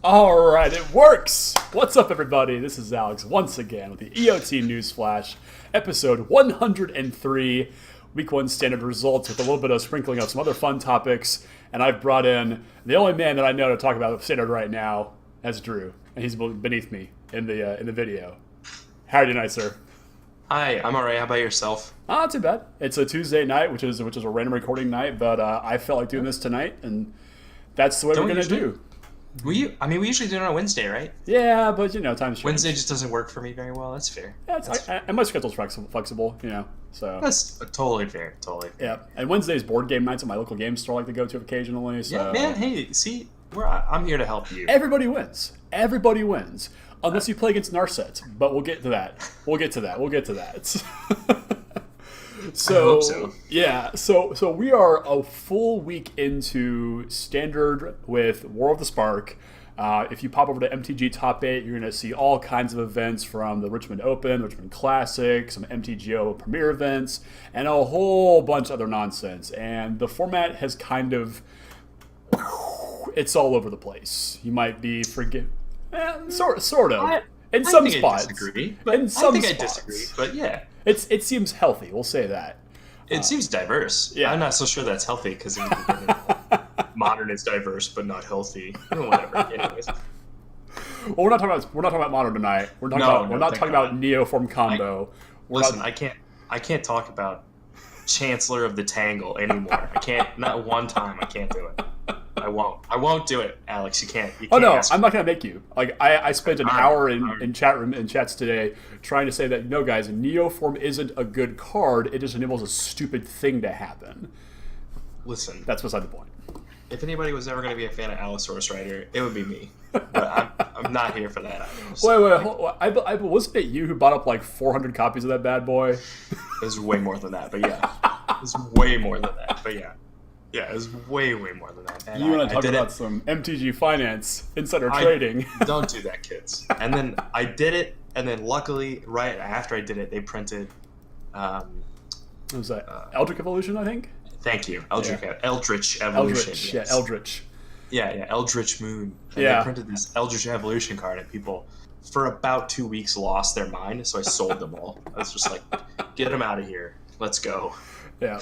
All right, it works! What's up, everybody? This is Alex once again with the EOT News Flash, episode 103, Week 1 standard results with a little bit of sprinkling of some other fun topics. And I've brought in the only man that I know to talk about standard right now, as Drew, and he's beneath me in the video. How are you tonight, sir? Hi, I'm alright. How about yourself? Not too bad. It's a Tuesday night, which is a random recording night, but I felt like doing this tonight, and that's the way we're gonna do. We usually do it on a Wednesday, right? Yeah, but times change. Wednesday just doesn't work for me very well. That's fair. Yeah, and my schedule's flexible, so. That's totally fair. Totally fair. Yeah, and Wednesday's board game nights at my local game store I like to go to occasionally. So. Yeah, man. Hey, see, I'm here to help you. Everybody wins. Everybody wins. Unless you play against Narset, but we'll get to that. So, I hope so. Yeah, so we are a full week into Standard with War of the Spark. If you pop over to MTG Top 8, you're going to see all kinds of events from the Richmond Open, Richmond Classic, some MTGO Premier events, and a whole bunch of other nonsense. And the format has kind of... It's all over the place. You might be sort of. In some spots. I disagree, but yeah. It seems healthy, we'll say that. It seems diverse. Yeah. I'm not so sure that's healthy because modern is diverse but not healthy. Whatever. Anyways. Well, we're not talking about modern tonight. We're not talking about Neoform combo. I can't talk about Chancellor of the Tangle anymore. I can't. Not one time. I can't do it. I won't do it, Alex. You can't. I'm not gonna make you. Like I spent an hour in chats today trying to say that no, guys, Neoform isn't a good card. It just enables a stupid thing to happen. Listen, that's beside the point. If anybody was ever gonna be a fan of Allosaurus Rider, it would be me. But I'm not here for that either. So, wait. Wasn't it you who bought up like 400 copies of that bad boy? It was way more than that, but yeah, it was way more than that, but yeah. Yeah, it was way more than that. And you want to talk about some MTG finance, insider trading. Don't do that, kids. And then I did it, and then luckily, right after I did it, they printed... what was that? Eldritch Evolution, I think? Thank you. Eldritch Evolution. Yes. Yeah, Eldritch. Yeah, Eldritch Moon. And they printed this Eldritch Evolution card, and people, for about 2 weeks, lost their mind, so I sold them all. I was just like, get them out of here. Let's go. Yeah.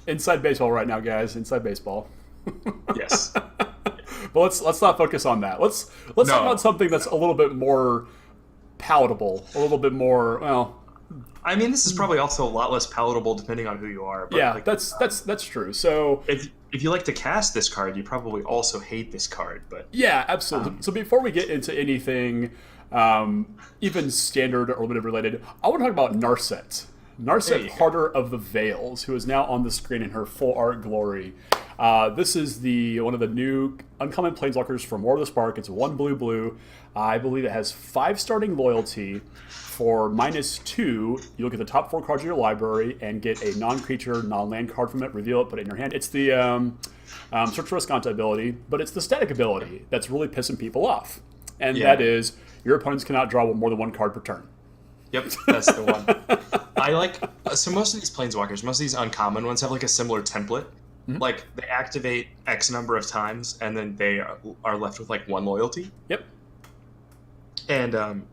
Inside baseball right now, guys. Inside baseball. Yes. But let's not focus on that. Let's talk about something that's a little bit more palatable, a little bit more, well... I mean, this is probably also a lot less palatable depending on who you are. But yeah, that's true. So if you like to cast this card, you probably also hate this card. But yeah, absolutely. So before we get into anything even standard or limited related, I want to talk about Narset. Narset, Harder of the Veils, who is now on the screen in her full art glory. This is one of the new uncommon planeswalkers from War of the Spark. It's 1 blue. I believe it has 5 starting loyalty. For -2, you look at the top 4 cards of your library and get a non-creature, non-land card from it, reveal it, put it in your hand. It's the Search for Escanta ability, but it's the static ability that's really pissing people off. And that is, your opponents cannot draw more than 1 card per turn. Yep, that's the one. So most of these planeswalkers, most of these uncommon ones have like a similar template. Mm-hmm. Like they activate X number of times and then they are left with like 1 loyalty. Yep. And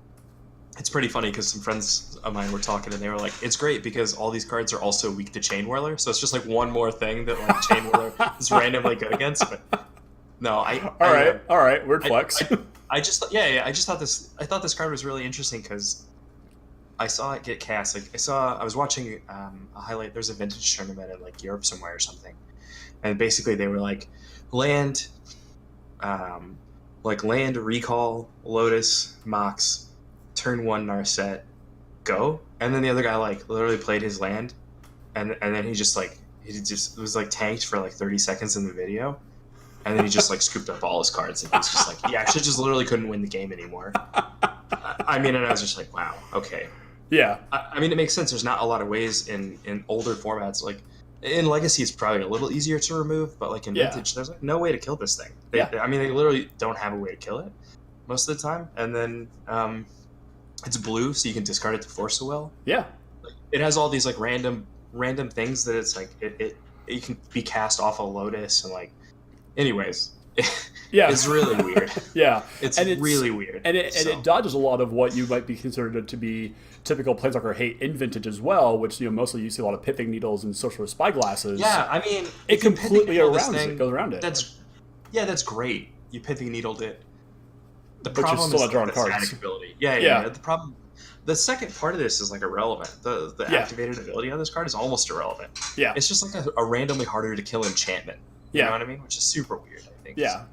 it's pretty funny because some friends of mine were talking and they were like, it's great because all these cards are also weak to Chain Whirler. So it's just like one more thing that like Chain Whirler is randomly good against. But no, all right, weird flex. I just thought this card was really interesting because I saw it get cast. Like I was watching a highlight. There's a vintage tournament in like Europe somewhere or something, and basically they were like land recall Lotus Mox turn 1 Narset go, and then the other guy like literally played his land, and then he just was like tanked for like 30 seconds in the video, and then he just like scooped up all his cards and he was just like he actually just literally couldn't win the game anymore. I mean, and I was just like, wow, okay. Yeah. I mean, it makes sense. There's not a lot of ways in older formats. Like, in Legacy, it's probably a little easier to remove, but, like, in Vintage, there's, like, no way to kill this thing. They literally don't have a way to kill it most of the time. And then it's blue, so you can discard it to Force a Will. Yeah. Like, it has all these, like, random things that it's, like, it can be cast off a Lotus and, like... Anyways, Yeah. It's really weird. Yeah. It's really weird. And it dodges a lot of what you might be considered to be typical Planeswalker hate in Vintage as well, which, mostly you see a lot of Pithing Needles and Sorcerer Spyglasses. Yeah, I mean... It completely goes around it. That's great. You Pithing Needled it. The but problem you're still is not drawing the cards. static ability. Yeah. The second part of this is like irrelevant. The activated ability on this card is almost irrelevant. Yeah. It's just like a randomly harder to kill enchantment. You know what I mean? Which is super weird, I think. Yeah.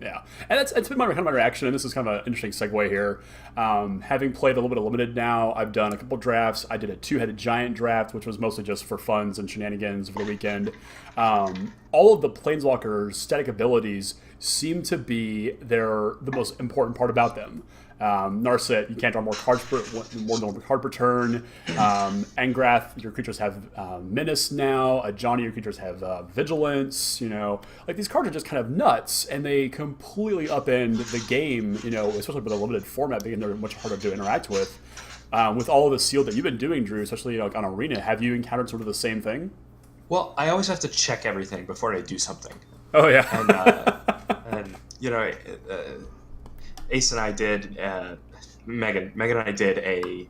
And it's been kind of my reaction, and this is kind of an interesting segue here. Having played a little bit of Limited now, I've done a couple drafts. I did a 2-headed giant draft, which was mostly just for funs and shenanigans over the weekend. All of the Planeswalkers' static abilities seem to be the most important part about them. Narset, you can't draw more than one card per turn. Engrath, your creatures have Menace now. Ajani, your creatures have Vigilance. Like these cards are just kind of nuts, and they completely upend the game. Especially with a limited format being they're much harder to interact with. With all of the sealed that you've been doing, Drew, especially on Arena, have you encountered sort of the same thing? Well, I always have to check everything before I do something. Oh yeah. And Ace and I did, Megan and I did a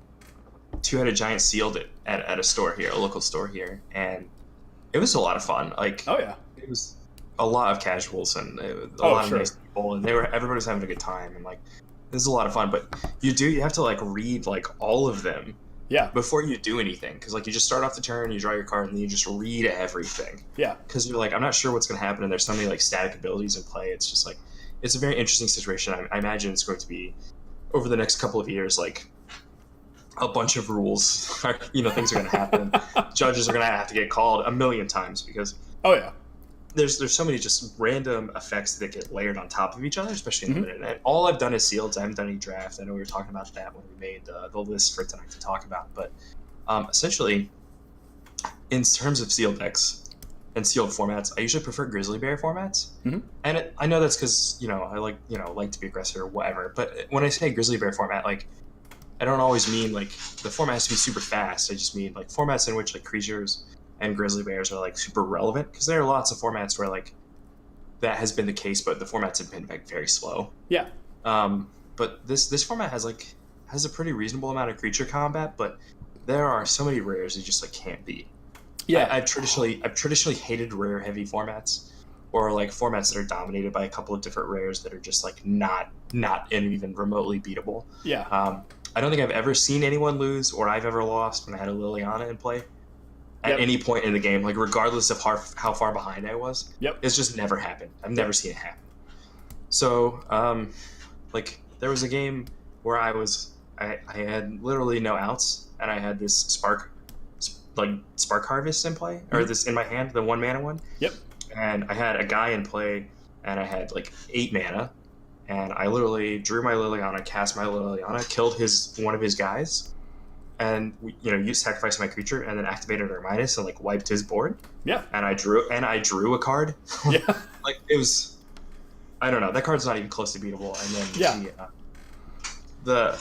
2-headed giant sealed it at a store here, a local store here, and it was a lot of fun. Like, oh yeah, it was a lot of casuals and a lot of nice people, and everybody was having a good time, and like, this is a lot of fun. But you have to like read like all of them. Yeah. Before you do anything, because like you just start off the turn, you draw your card, and then you just read everything. Yeah. Because you're like, I'm not sure what's going to happen, and there's so many like static abilities in play. It's just like, it's a very interesting situation. I imagine it's going to be over the next couple of years, like a bunch of rules. Things are going to happen. Judges are going to have to get called a million times because there's so many just random effects that get layered on top of each other, especially in Limited. And all I've done is sealed. I haven't done any draft. I know we were talking about that when we made the list for tonight to talk about. But essentially, in terms of sealed decks and sealed formats, I usually prefer Grizzly Bear formats. And I know that's because I like to be aggressive or whatever. But when I say Grizzly Bear format, like I don't always mean like the format has to be super fast. I just mean like formats in which like creatures and Grizzly Bears are like super relevant, because there are lots of formats where like that has been the case, but the formats have been like very slow. Yeah. But this format has a pretty reasonable amount of creature combat, but there are so many rares you just like can't beat. Yeah. I've traditionally hated rare heavy formats, or like formats that are dominated by a couple of different rares that are just like not even remotely beatable. Yeah. I don't think I've ever seen anyone lose, or I've ever lost when I had a Liliana in play. At any point in the game, like regardless of how far behind I was. It's just never happened. I've never seen it happen. So, like there was a game where I had literally no outs, and I had this Spark Harvest in play, or this in my hand, the 1-mana one. And I had a guy in play, and I had like 8 mana, and I literally drew my Liliana, cast my Liliana, killed one of his guys. And you sacrificed my creature and then activated our minus and like wiped his board. Yeah. And I drew a card. Yeah. Like it was, I don't know. That card's not even close to beatable. And then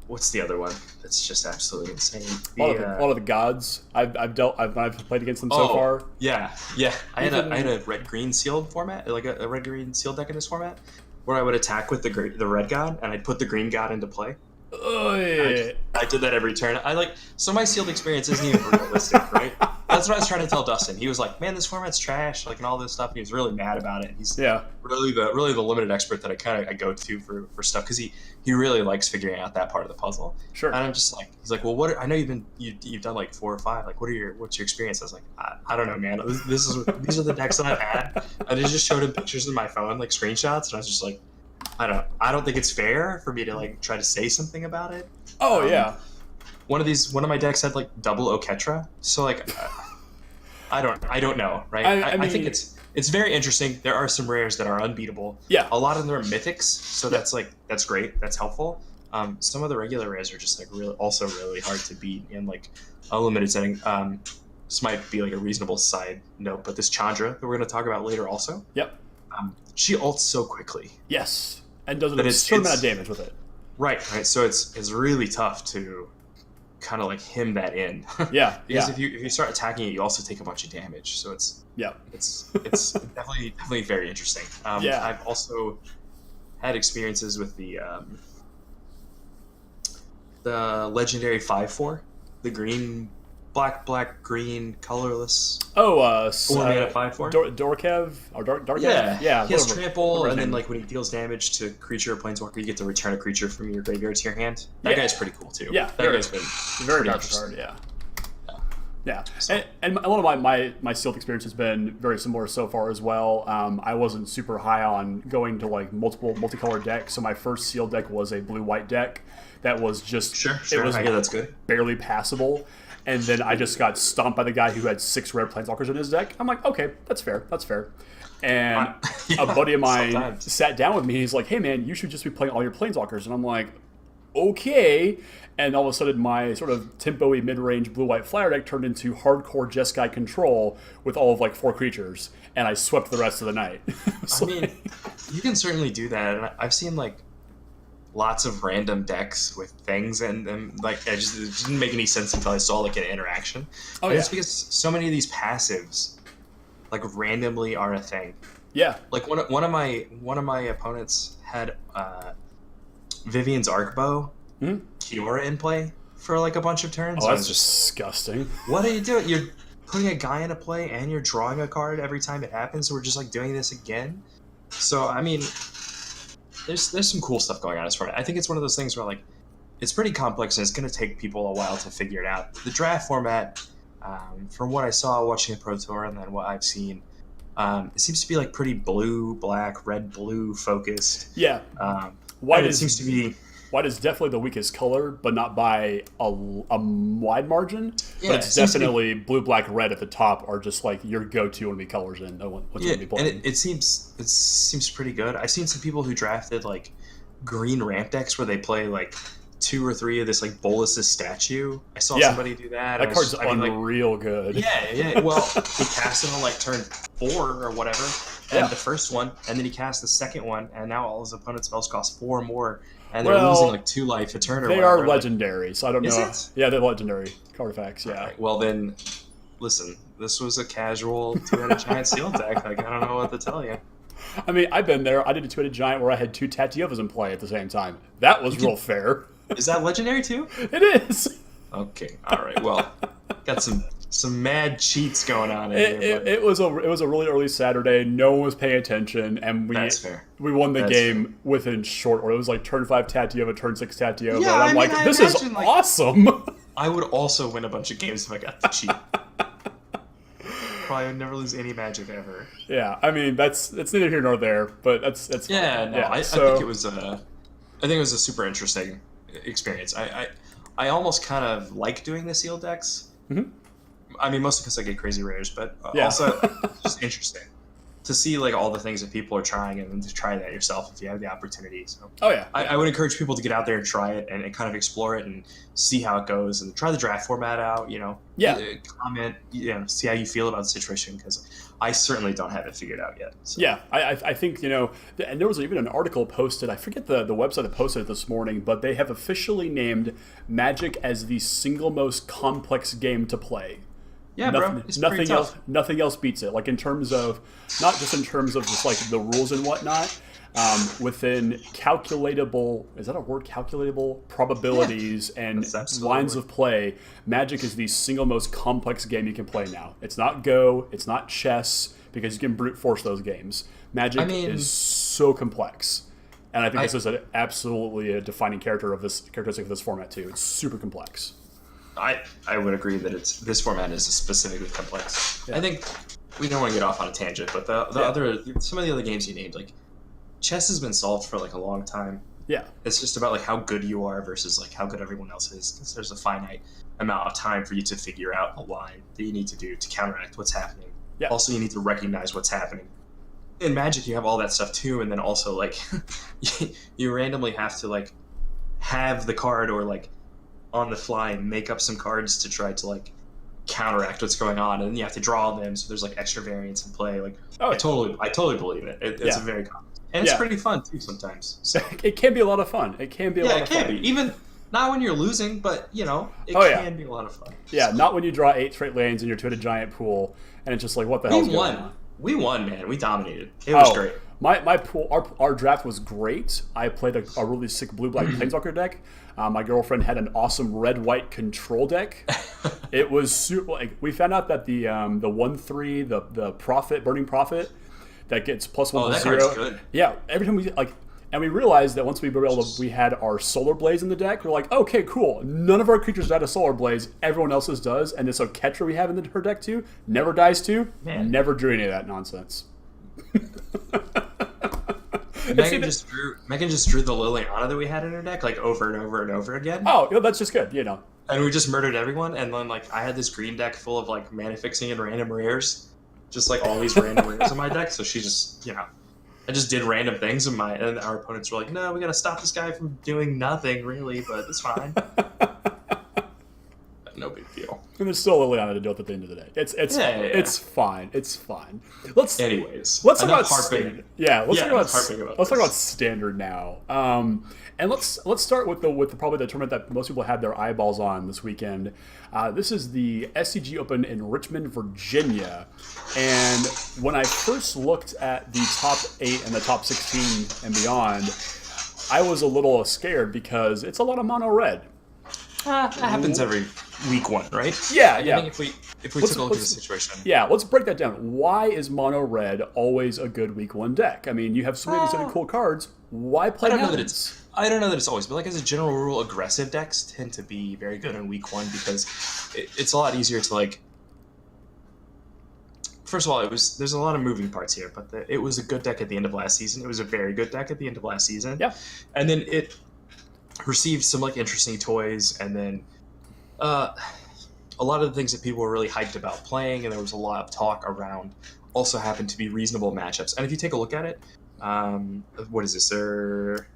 what's the other one? That's just absolutely insane. A lot of the gods I've played against them so far. Yeah. I had a red-green sealed format, like a red-green sealed deck in this format, where I would attack with the red god and I'd put the green god into play. I did that every turn. So my sealed experience isn't even realistic, right? That's what I was trying to tell Dustin. He was like, "Man, this format's trash," like, and all this stuff. And he was really mad about it. And he's really the limited expert that I go to for stuff, because he really likes figuring out that part of the puzzle. Sure. And I'm just like, he's like, "Well, what? I know you've done like 4 or 5. Like, what's your experience?" I was like, I don't know, man. These are the decks that I've had. I just showed him pictures in my phone, like screenshots, and I was just like, I don't think it's fair for me to like try to say something about it. Oh yeah. One of my decks had like double Oketra, so like I don't know, right? I mean, I think it's very interesting. There are some rares that are unbeatable. Yeah. A lot of them are mythics, so that's great. That's helpful. Some of the regular rares are just like really hard to beat in like a limited setting. This might be like a reasonable side note, but this Chandra that we're going to talk about later also. Yep. She ults so quickly. Yes, and does an absurd amount of damage with it. Right. So it's really tough to kind of like hem that in. Yeah, Because yeah, if you start attacking it, you also take a bunch of damage. So yeah, it's definitely very interesting. yeah. I've also had experiences with the legendary 5/4, the green, black, green, colorless Oh, 4-mana 5/4. Dorkev or Darkev? Yeah, Yeah, he has whatever. trample, Whatever his and then name like when he deals damage to creature or planeswalker, you get to return a creature from your graveyard to your hand. That Yeah. guy's pretty cool too. Yeah, that very- guy's been very pretty powerful interesting. card. Yeah. Yeah, So- and one of my sealed experience has been very similar so far as well. I wasn't super high on going to like multicolored decks, so my first sealed deck was a blue-white deck that was just Sure. it was I hear that's good. barely passable, and then I just got stomped by the guy who had 6 rare planeswalkers in his deck. I'm like, okay, that's fair. And Yeah, a buddy of mine sometimes. sat down with me. He's like, hey man, you should just be playing all your planeswalkers, and I'm like, okay. And all of a sudden, my sort of tempo-y mid-range blue-white flyer deck turned into hardcore Jeskai control with all of like 4 creatures, and I swept the rest of the night. I mean, you can certainly do that, and I've seen like lots of random decks with things, and like it didn't make any sense until I saw like an interaction. Oh, And yeah. it's because so many of these passives, like randomly, are a thing. Yeah. Like one of my opponents had Vivian's Arcbow Kiora in play for like a bunch of turns. Oh, I that's was just, disgusting. what are you doing? You're putting a guy into play and you're drawing a card every time it happens. So we're just like doing this again. So I mean, there's some cool stuff going on as far. I think it's one of those things where like it's pretty complex and it's going to take people a while to figure it out. The draft format, from what I saw watching the Pro Tour and then what I've seen, it seems to be like pretty blue, black, red, blue focused. Yeah. White White it is seems to be. White is definitely the weakest color, but not by a wide margin. Yeah, but it it's seems to be- definitely blue, black, red at the top are just like your go-to when we colors in. What's Yeah, going to be playing. and it seems pretty good. I've seen some people who drafted like green ramp decks where they play like 2 or 3 of this like Bolus's statue. I saw Yeah. somebody do that. That card's I mean, like, unreal good. yeah. Well, he cast it on like turn 4 or whatever, and Yeah. the first one, and then he cast the second one, and now all his opponent's spells cost 4 more, and they're Well, losing like 2 life a turn or They whatever. are legendary, so I don't Is know. it? Yeah, they're legendary artifacts. Yeah. Alright, well then, listen, this was a casual 2-headed giant seal deck. Like, I don't know what to tell you. I mean, I've been there. I did a 2-headed giant where I had 2 Tatiovas in play at the same time. That was real fair. Is that legendary too? It is. Okay, all right. Well, got some mad cheats going on in here. But It was a really early Saturday. No one was paying attention, and that's fair. we won the That's game within short order. It was like turn 5 Tatiova, turn 6 Tatiova. Yeah, and I'm I mean, like, I this is imagine, like- awesome. I would also win a bunch of games if I got the cheat. Probably would never lose any magic ever. Yeah, I mean it's neither here nor there, but that's Yeah, fine. no, I so, think it was a super interesting experience. I almost kind of like doing the seal decks. Mhm. I mean, mostly because I get crazy rares, but Yeah. also just interesting to see like all the things that people are trying and then to try that yourself if you have the opportunity. So Oh yeah. I would encourage people to get out there and try it and kind of explore it and see how it goes and try the draft format out. Yeah. Comment, see how you feel about the situation because I certainly don't have it figured out yet. So. Yeah, I think, and there was even an article posted, I forget the website that posted it this morning, but they have officially named Magic as the single most complex game to play. Yeah, bro. It's pretty tough. Nothing else beats it. Like in terms of, not just in terms of just like the rules and whatnot, within calculatable, is that a word? Calculatable probabilities and That's absolutely lines a of play. Magic is the single most complex game you can play now. It's not Go, it's not chess, because you can brute force those games. Magic is so complex. And I think this is absolutely a defining characteristic of this format too. It's super complex. I would agree that this format is specifically complex. Yeah. I think we don't want to get off on a tangent, but some of the other games you named, like chess has been solved for like a long time. Yeah. It's just about like how good you are versus like how good everyone else is, because there's a finite amount of time for you to figure out a line that you need to do to counteract what's happening. Yeah. Also, you need to recognize what's happening. In Magic, you have all that stuff too, and then also like you randomly have to like have the card or like on the fly make up some cards to try to like counteract what's going on, and then you have to draw them, so there's like extra variance in play. Like Oh, I totally believe it. It's a very common, and it's pretty fun too sometimes. So It can be a lot of fun. It can be a lot it of can fun. be even Not when you're losing, but it yeah. can be a lot of fun. Yeah, not when you draw 8 straight lanes and you're to a giant pool, and it's just like, what the hell's going on? We won, man. We dominated. It was great. My pool, our draft was great. I played a really sick blue-black Planeswalker deck. My girlfriend had an awesome red-white control deck. It was super. Like, we found out that the 1/3, the Burning Prophet, that gets +1 to 0. Card's good. Yeah, every time and we realized that once we had our Solar Blaze in the deck, we're like, okay, cool. None of our creatures died to Solar Blaze. Everyone else's does. And this Ketcher we have in her deck too never dies too. Man. Never drew any of that nonsense. Megan just drew the Liliana that we had in her deck over and over and over again. Oh, that's just good, And we just murdered everyone. And then I had this green deck full of mana fixing and random rares, just all these random rares in my deck. So she just I just did random things and our opponents were like, no, we gotta stop this guy from doing nothing really, but it's fine. No big deal. And there's still Liliana to deal with at the end of the day. It's fine. It's fine. Let's talk about standard. Let's talk about standard now. And let's start with probably the tournament that most people had their eyeballs on this weekend. This is the SCG Open in Richmond, Virginia. And when I first looked at the top 8 and the top 16 and beyond, I was a little scared because it's a lot of mono red. That happens every week 1, right? Yeah. I think if we took a look at the situation. Yeah, let's break that down. Why is mono red always a good week 1 deck? I mean, you have so many cool cards. Why play I don't know that it's always, but as a general rule, aggressive decks tend to be very good in week 1 because it's a lot easier to First of all, there's a lot of moving parts here, but it was a good deck at the end of last season. It was a very good deck at the end of last season. Yeah. And then it received some interesting toys, and then a lot of the things that people were really hyped about playing, and there was a lot of talk around, also happened to be reasonable matchups. And if you take a look at it, what is this? There are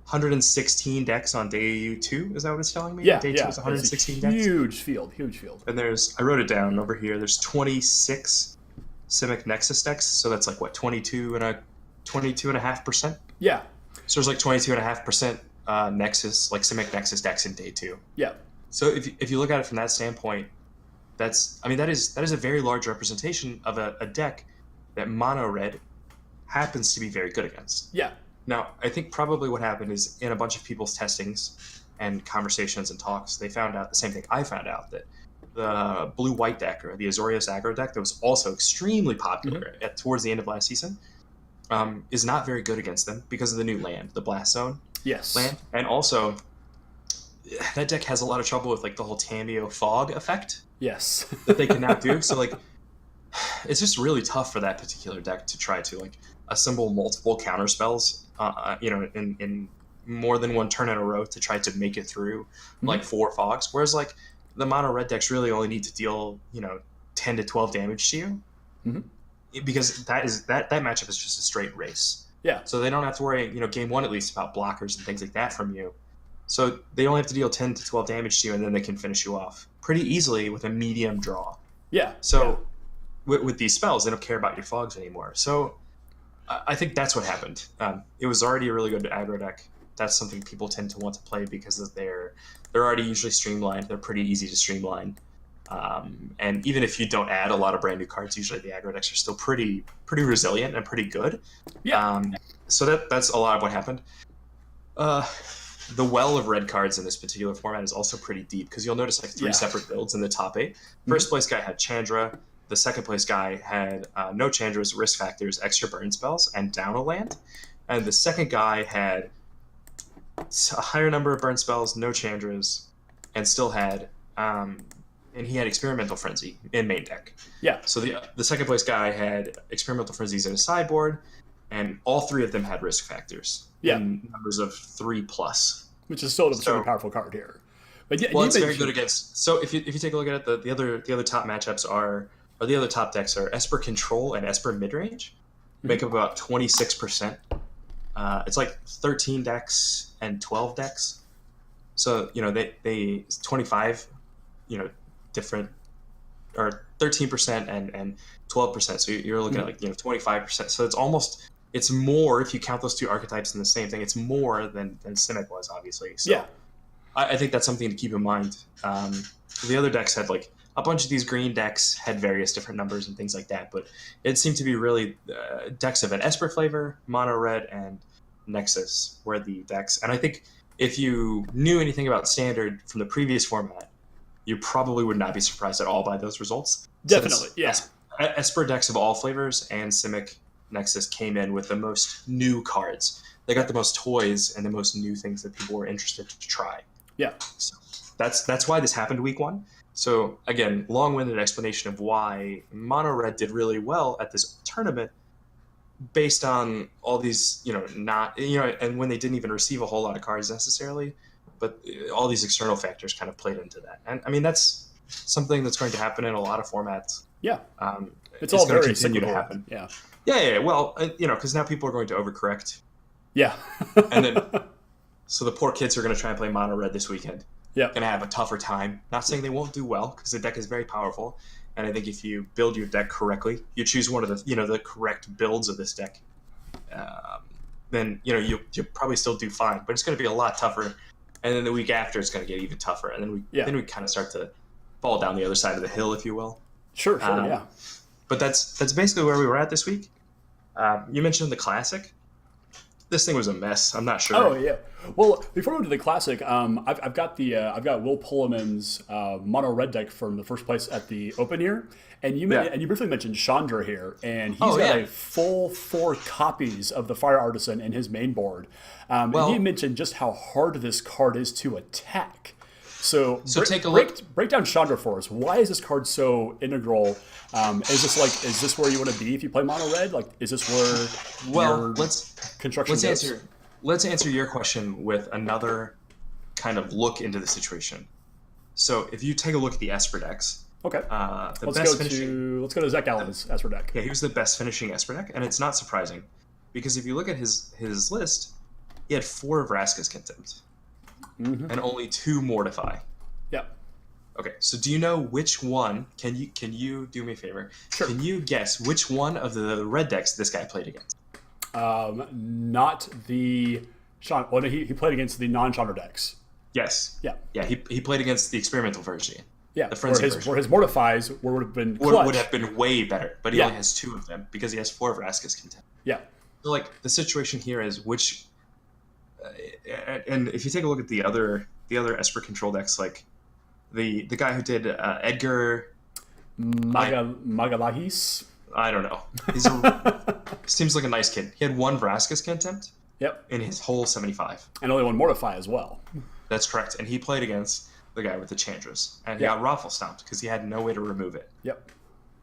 116 decks on day 2. Is that what it's telling me? Yeah, day 2 is 116 decks. Huge field. And I wrote it down over here. There's 26 Simic Nexus decks, so that's 22.5%. Yeah. So there's 22.5% Nexus, Simic Nexus decks in day 2. Yeah. So if you look at it from that standpoint, that is a very large representation of a deck that mono red happens to be very good against. Yeah. Now, I think probably what happened is in a bunch of people's testings and conversations and talks, they found out the same thing I found out, that the blue-white deck, or the Azorius aggro deck that was also extremely popular towards the end of last season, is not very good against them because of the new land, the Blast Zone land. And also, that deck has a lot of trouble with the whole Tamiyo Fog effect. Yes. That they can now do. So it's just really tough for that particular deck to try to assemble multiple counter spells, in more than one turn in a row to try to make it through 4 fogs. Whereas the mono red decks really only need to deal 10 to 12 damage to you, because that matchup is just a straight race. Yeah. So they don't have to worry, game 1 at least, about blockers and things like that from you. So they only have to deal 10 to 12 damage to you, and then they can finish you off pretty easily with a medium draw. Yeah. So with these spells, they don't care about your fogs anymore. So I think that's what happened. It was already a really good aggro deck. That's something people tend to want to play because they're already usually streamlined. They're pretty easy to streamline. And even if you don't add a lot of brand new cards, usually the aggro decks are still pretty resilient and pretty good. Yeah. So that's a lot of what happened. The well of red cards in this particular format is also pretty deep because you'll notice 3 separate builds in the top 8. First place guy had Chandra. The second place guy had no Chandras, risk factors, extra burn spells, and down a land. And the second guy had a higher number of burn spells, no Chandras, and still had and he had Experimental Frenzy in main deck. Yeah. So the second place guy had Experimental Frenzies in his sideboard, and all 3 of them had risk factors. Yeah. In numbers of 3+. Which is still a super powerful card here. But it's very good against. So if you take a look at it, the other top matchups are, or the other top decks are Esper Control and Esper Midrange. Make up about 26%. It's 13 decks and 12 decks. So they 25, different, or 13% and 12%. So you're looking at 25%. So it's almost it's more, if you count those two archetypes in the same thing, it's more than Simic was, obviously. So Yeah. I think that's something to keep in mind. The other decks had like a bunch of these green decks had various different numbers and things like that, but it seemed to be really decks of an Esper flavor, Mono Red, and Nexus were the decks. And I think if you knew anything about Standard from the previous format, you probably would not be surprised at all by those results. Definitely, yeah. Esper decks of all flavors and Simic Nexus came in with the most new cards. They got the most toys and the most new things that people were interested to try. Yeah. So that's why this happened week 1. So again, long-winded explanation of why Mono Red did really well at this tournament, based on all these, and when they didn't even receive a whole lot of cards necessarily, but all these external factors kind of played into that. And I mean, that's something that's going to happen in a lot of formats. Yeah. It's all going very to continue to cyclical. happen. Yeah. Yeah. Well, because now people are going to overcorrect. Yeah. And then, so the poor kids who are going to try and play Mono Red this weekend. Yeah. Going to have a tougher time. Not saying they won't do well, because the deck is very powerful. And I think if you build your deck correctly, you choose one of the the correct builds of this deck, then you'll probably still do fine. But it's going to be a lot tougher. And then the week after, it's going to get even tougher. And then we kind of start to fall down the other side of the hill, if you will. Sure. Yeah. But that's basically where we were at this week. You mentioned the Classic. This thing was a mess. I'm not sure. Oh yeah. Well, before we go to the Classic, I've got Will Pullman's Mono Red deck from the first place at the Open here, and you briefly mentioned Chandra here, and he's got a full 4 copies of the Fire Artisan in his main board. And he mentioned just how hard this card is to attack. So take a look. Break down Chandra for us. Why is this card so integral? Is this where you want to be if you play Mono Red? Like, is this where Let's answer your question with another kind of look into the situation. So if you take a look at the Esper decks, okay, let's go to Zach Allen's Esper deck. Yeah, he was the best finishing Esper deck, and it's not surprising, because if you look at his list, he had 4 of Vraska's Contempt, and only 2 Mortify. Yeah. Okay, so do you know which one? Can you do me a favor? Sure. Can you guess which one of the red decks this guy played against? Not the Chandra. Well, he played against the non-Chandra decks. Yes. Yeah. Yeah, he played against the experimental version. Yeah, the frenzy version. Where his Mortifies would have been clutch. Would have been way better, but he only has 2 of them because he has 4 of Vraska's Contempt. Yeah. So like the situation here is which, and if you take a look at the other Esper control decks, like the guy who did Edgar Magalhães. I don't know. Seems like a nice kid. He had 1 Vraska's Contempt. Yep. In his whole 75. And only 1 Mortify as well. That's correct. And he played against the guy with the Chandras, and he got raffle stomped because he had no way to remove it. Yep.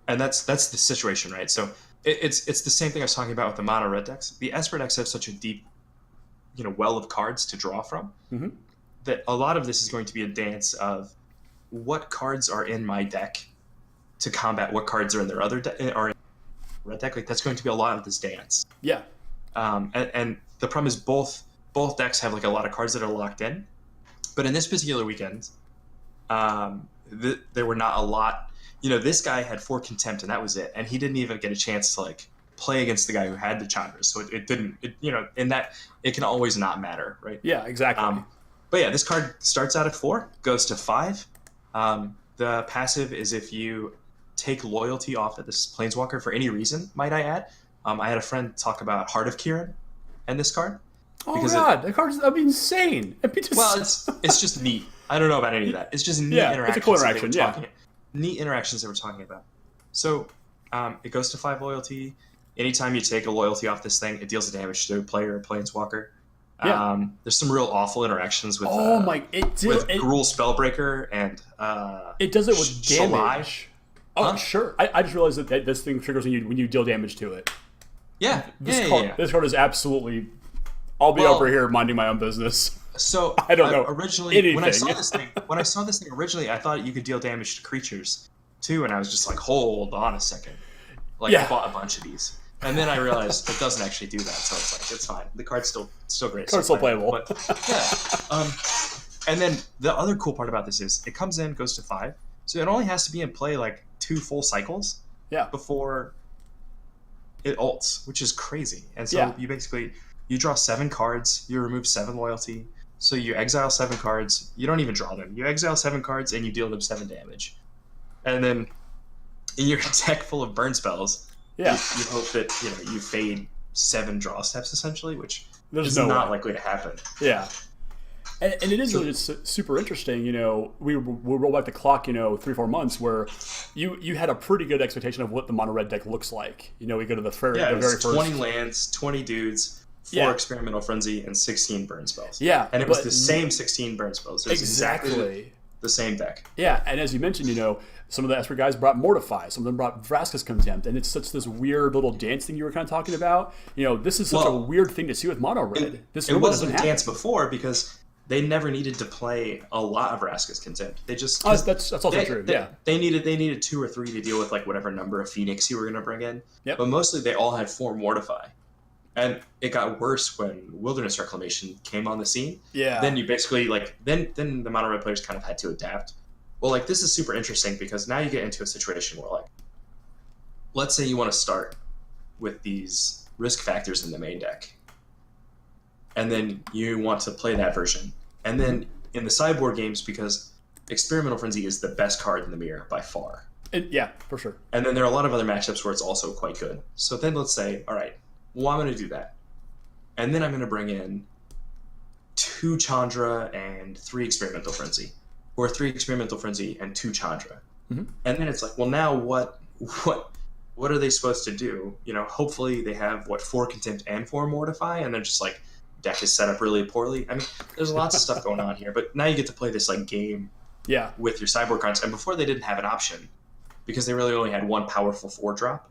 And that's the situation, right? So it's the same thing I was talking about with the Mono Red decks. The Esper decks have such a deep, well of cards to draw from, that a lot of this is going to be a dance of what cards are in my deck to combat what cards are in their other red deck. Like, that's going to be a lot of this dance. Yeah. And the problem is both decks have like a lot of cards that are locked in, but in this particular weekend, there were not a lot. This guy had 4 Contempt, and that was it, and he didn't even get a chance to like play against the guy who had the Chandras. So it didn't. In that, it can always not matter, right? Yeah, exactly. But yeah, this card starts out at 4, goes to 5. The passive is if you take loyalty off of this Planeswalker for any reason, might I add. I had a friend talk about Heart of Kieran and this card. Oh god, that card's insane. Well, it's just neat. I don't know about any of that. It's just neat interactions. It's a cool interaction, neat interactions that we're talking about. So it goes to 5 loyalty. Anytime you take a loyalty off this thing, it deals damage to a player or Planeswalker. Yeah. There's some real awful interactions with Gruul Spellbreaker and it does it with damage. Huh? Sure. I just realized that this thing triggers when you deal damage to it. Yeah. This card is absolutely. I'll be over here minding my own business. So I don't know. Originally, anything. when I saw this thing originally, I thought you could deal damage to creatures too, and I was just like, hold on a second. I bought a bunch of these, and then I realized it doesn't actually do that. So it's like, it's fine. The card's still great. Card's still playable. But, yeah. And then the other cool part about this is it comes in, goes to 5, so it only has to be in play like 2 full cycles. Yeah. Before it ults, which is crazy. And so Yeah. you draw 7 cards, you remove 7 loyalty. So you exile 7 cards. You don't even draw them. You exile 7 cards and you deal them 7 damage. And then in your deck full of burn spells, Yeah. you hope that you fade 7 draw steps essentially, which There's is no not way. likely to happen. Yeah. And it is really just super interesting. We roll back the clock, 3-4 months where you had a pretty good expectation of what the mono red deck looks like. We go to the very first 20 lands, 20 dudes, 4 Yeah. experimental frenzy, and 16 burn spells. Yeah, and it was but- the same 16 burn spells. It was exactly the same deck. Yeah, and as you mentioned, some of the Esper guys brought Mortify, some of them brought Vraska's Contempt, and it's such this weird little dance thing you were kind of talking about. This is such a weird thing to see with mono red. This It really wasn't doesn't a dance happen. before because they never needed to play a lot of Vraska's Contempt. They just That's also true. Yeah. They needed 2 or 3 to deal with like whatever number of Phoenix you were going to bring in. Yep. But mostly they all had 4 Mortify. And it got worse when Wilderness Reclamation came on the scene. Yeah. Then you basically then the mono red players kind of had to adapt. Well, this is super interesting because now you get into a situation where let's say you want to start with these risk factors in the main deck. And then you want to play that version. And then in the sideboard games, because Experimental Frenzy is the best card in the mirror by far. Yeah, for sure. And then there are a lot of other matchups where it's also quite good. So then let's say, all right, well, I'm going to do that. And then I'm going to bring in 2 Chandra and 3 Experimental Frenzy. Or 3 Experimental Frenzy and 2 Chandra. Mm-hmm. And then it's like, well, now what are they supposed to do? Hopefully they have, 4 Contempt and 4 Mortify, and they're just deck is set up really poorly. I mean, there's lots of stuff going on here, but now you get to play this game with your sideboard cards. And before they didn't have an option because they really only had 1 powerful 4-drop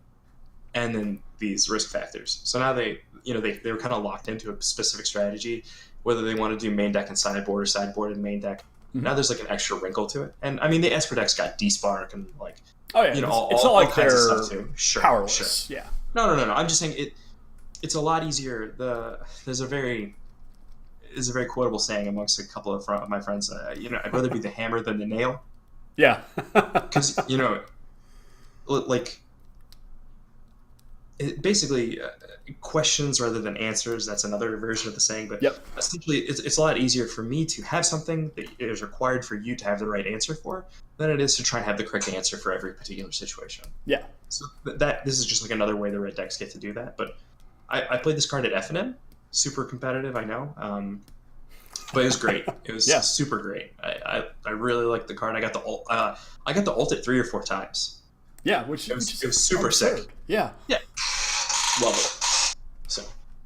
and then these risk factors. So now they were kind of locked into a specific strategy, whether they want to do main deck and sideboard or sideboard and main deck. Mm-hmm. Now there's an extra wrinkle to it. And I mean, the Esper decks got D-Spark and it's not all like kinds they're of stuff too. Sure, powerless. Sure. Yeah. No. I'm just saying it's a lot easier. There's a very quotable saying amongst a couple of my friends. I'd rather be the hammer than the nail. Yeah. Because basically questions rather than answers. That's another version of the saying. But essentially, it's a lot easier for me to have something that is required for you to have the right answer for than it is to try and have the correct answer for every particular situation. Yeah. So this is just another way the red decks get to do that. But I played this card at FNM. Super competitive, I know. But it was great. It was super great. I really liked the card. I got the ult. I got the ult at 3 or 4 times. Yeah, it was super absurd. sick. Yeah. Love it. So.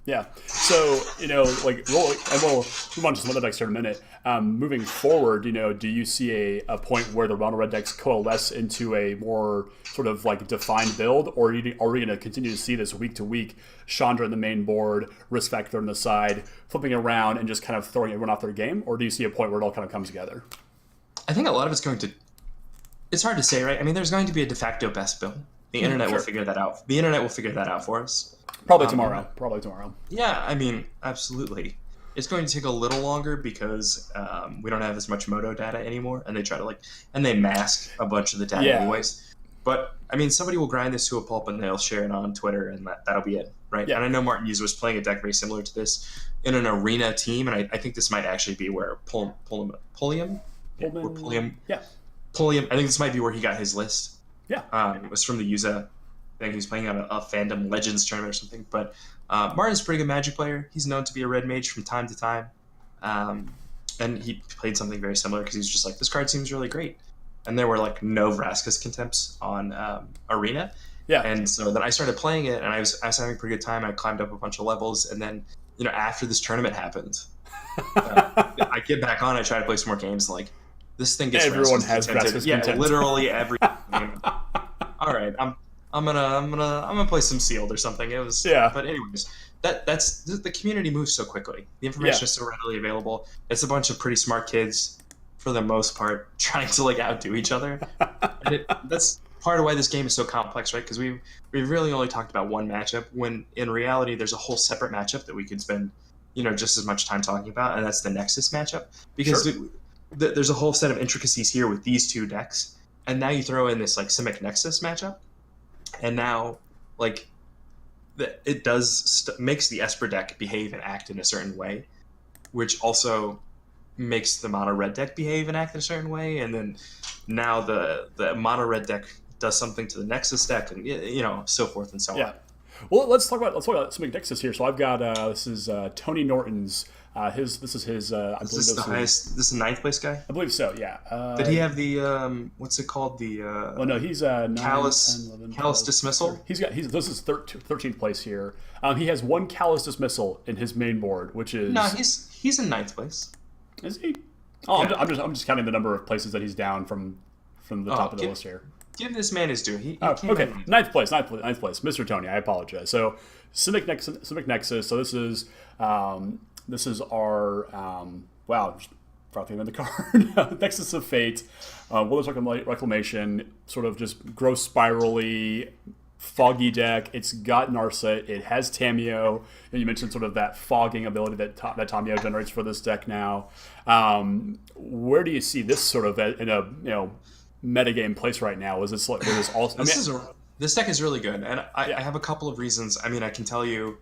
Yeah. So, and we'll move on to some other decks here in a minute. Moving forward, do you see a point where the mono red decks coalesce into a more sort of defined build, or are we going to continue to see this week to week, Chandra in the main board, risk factor on the side, flipping around and just kind of throwing everyone off their game, or do you see a point where it all kind of comes together? I think a lot of it's going to. It's hard to say, right? I mean, there's going to be a de facto best build. The internet will figure that out. The internet will figure that out for us. Probably tomorrow. Yeah, I mean, absolutely. It's going to take a little longer because we don't have as much Moto data anymore, and they try to and they mask a bunch of the data anyways. But I mean, somebody will grind this to a pulp and they'll share it on Twitter, and that'll be it, right? Yeah. And I know Martin Hughes was playing a deck very similar to this in an arena team, and I think this might actually be where Pulliam. I think this might be where he got his list. Yeah. It was from the Yuza. I think he was playing on a fandom Legends tournament or something. But Martin's a pretty good Magic player. He's known to be a red mage from time to time. And he played something very similar because he was just this card seems really great. And there were no Vraska's Contempts on Arena. Yeah. And so then I started playing it, and I was having a pretty good time. I climbed up a bunch of levels. And then, after this tournament happened, I get back on, I try to play some more games, this thing gets everyone has Vraska's Contempt. Yeah, literally every game. All right, I'm gonna play some Sealed or something. It was But anyways, that's the community moves so quickly. The information is so readily available. It's a bunch of pretty smart kids, for the most part, trying to outdo each other. And that's part of why this game is so complex, right? Because we've really only talked about one matchup, when in reality there's a whole separate matchup that we could spend just as much time talking about, and that's the Nexus matchup. Because there's a whole set of intricacies here with these 2 decks, and now you throw in this Simic Nexus matchup, and now it does makes the Esper deck behave and act in a certain way, which also makes the mono red deck behave and act in a certain way, and then now the mono red deck does something to the Nexus deck, and so forth and so on. Well, let's talk about Simic Nexus here. So I've got this is Tony Norton's. This is his. I believe this is the highest. This is the 9th place guy. I believe so. Yeah. Did he have the what's it called? The well, no, he's 9, Callous 10, 11, Callous 12, Dismissal. This is 13th place here. He has 1 Callous Dismissal in his main board, which is no. He's in 9th place. Is he? Oh, yeah. I'm just counting the number of places that he's down from the top of the list here. Give this man his due. He okay. 9th place, Mr. Tony. I apologize. So Simic Nexus. So this is our wow. Just forgot the name of the card. Nexus of Fate. Wilderness Reclamation. Sort of just gross spirally, foggy deck. It's got Narset. It has Tamiyo. And you mentioned sort of that fogging ability that Tamiyo generates for this deck now. Where do you see this sort of in a metagame place right now? Is this also? This deck is really good, and I have a couple of reasons. I mean, I can tell you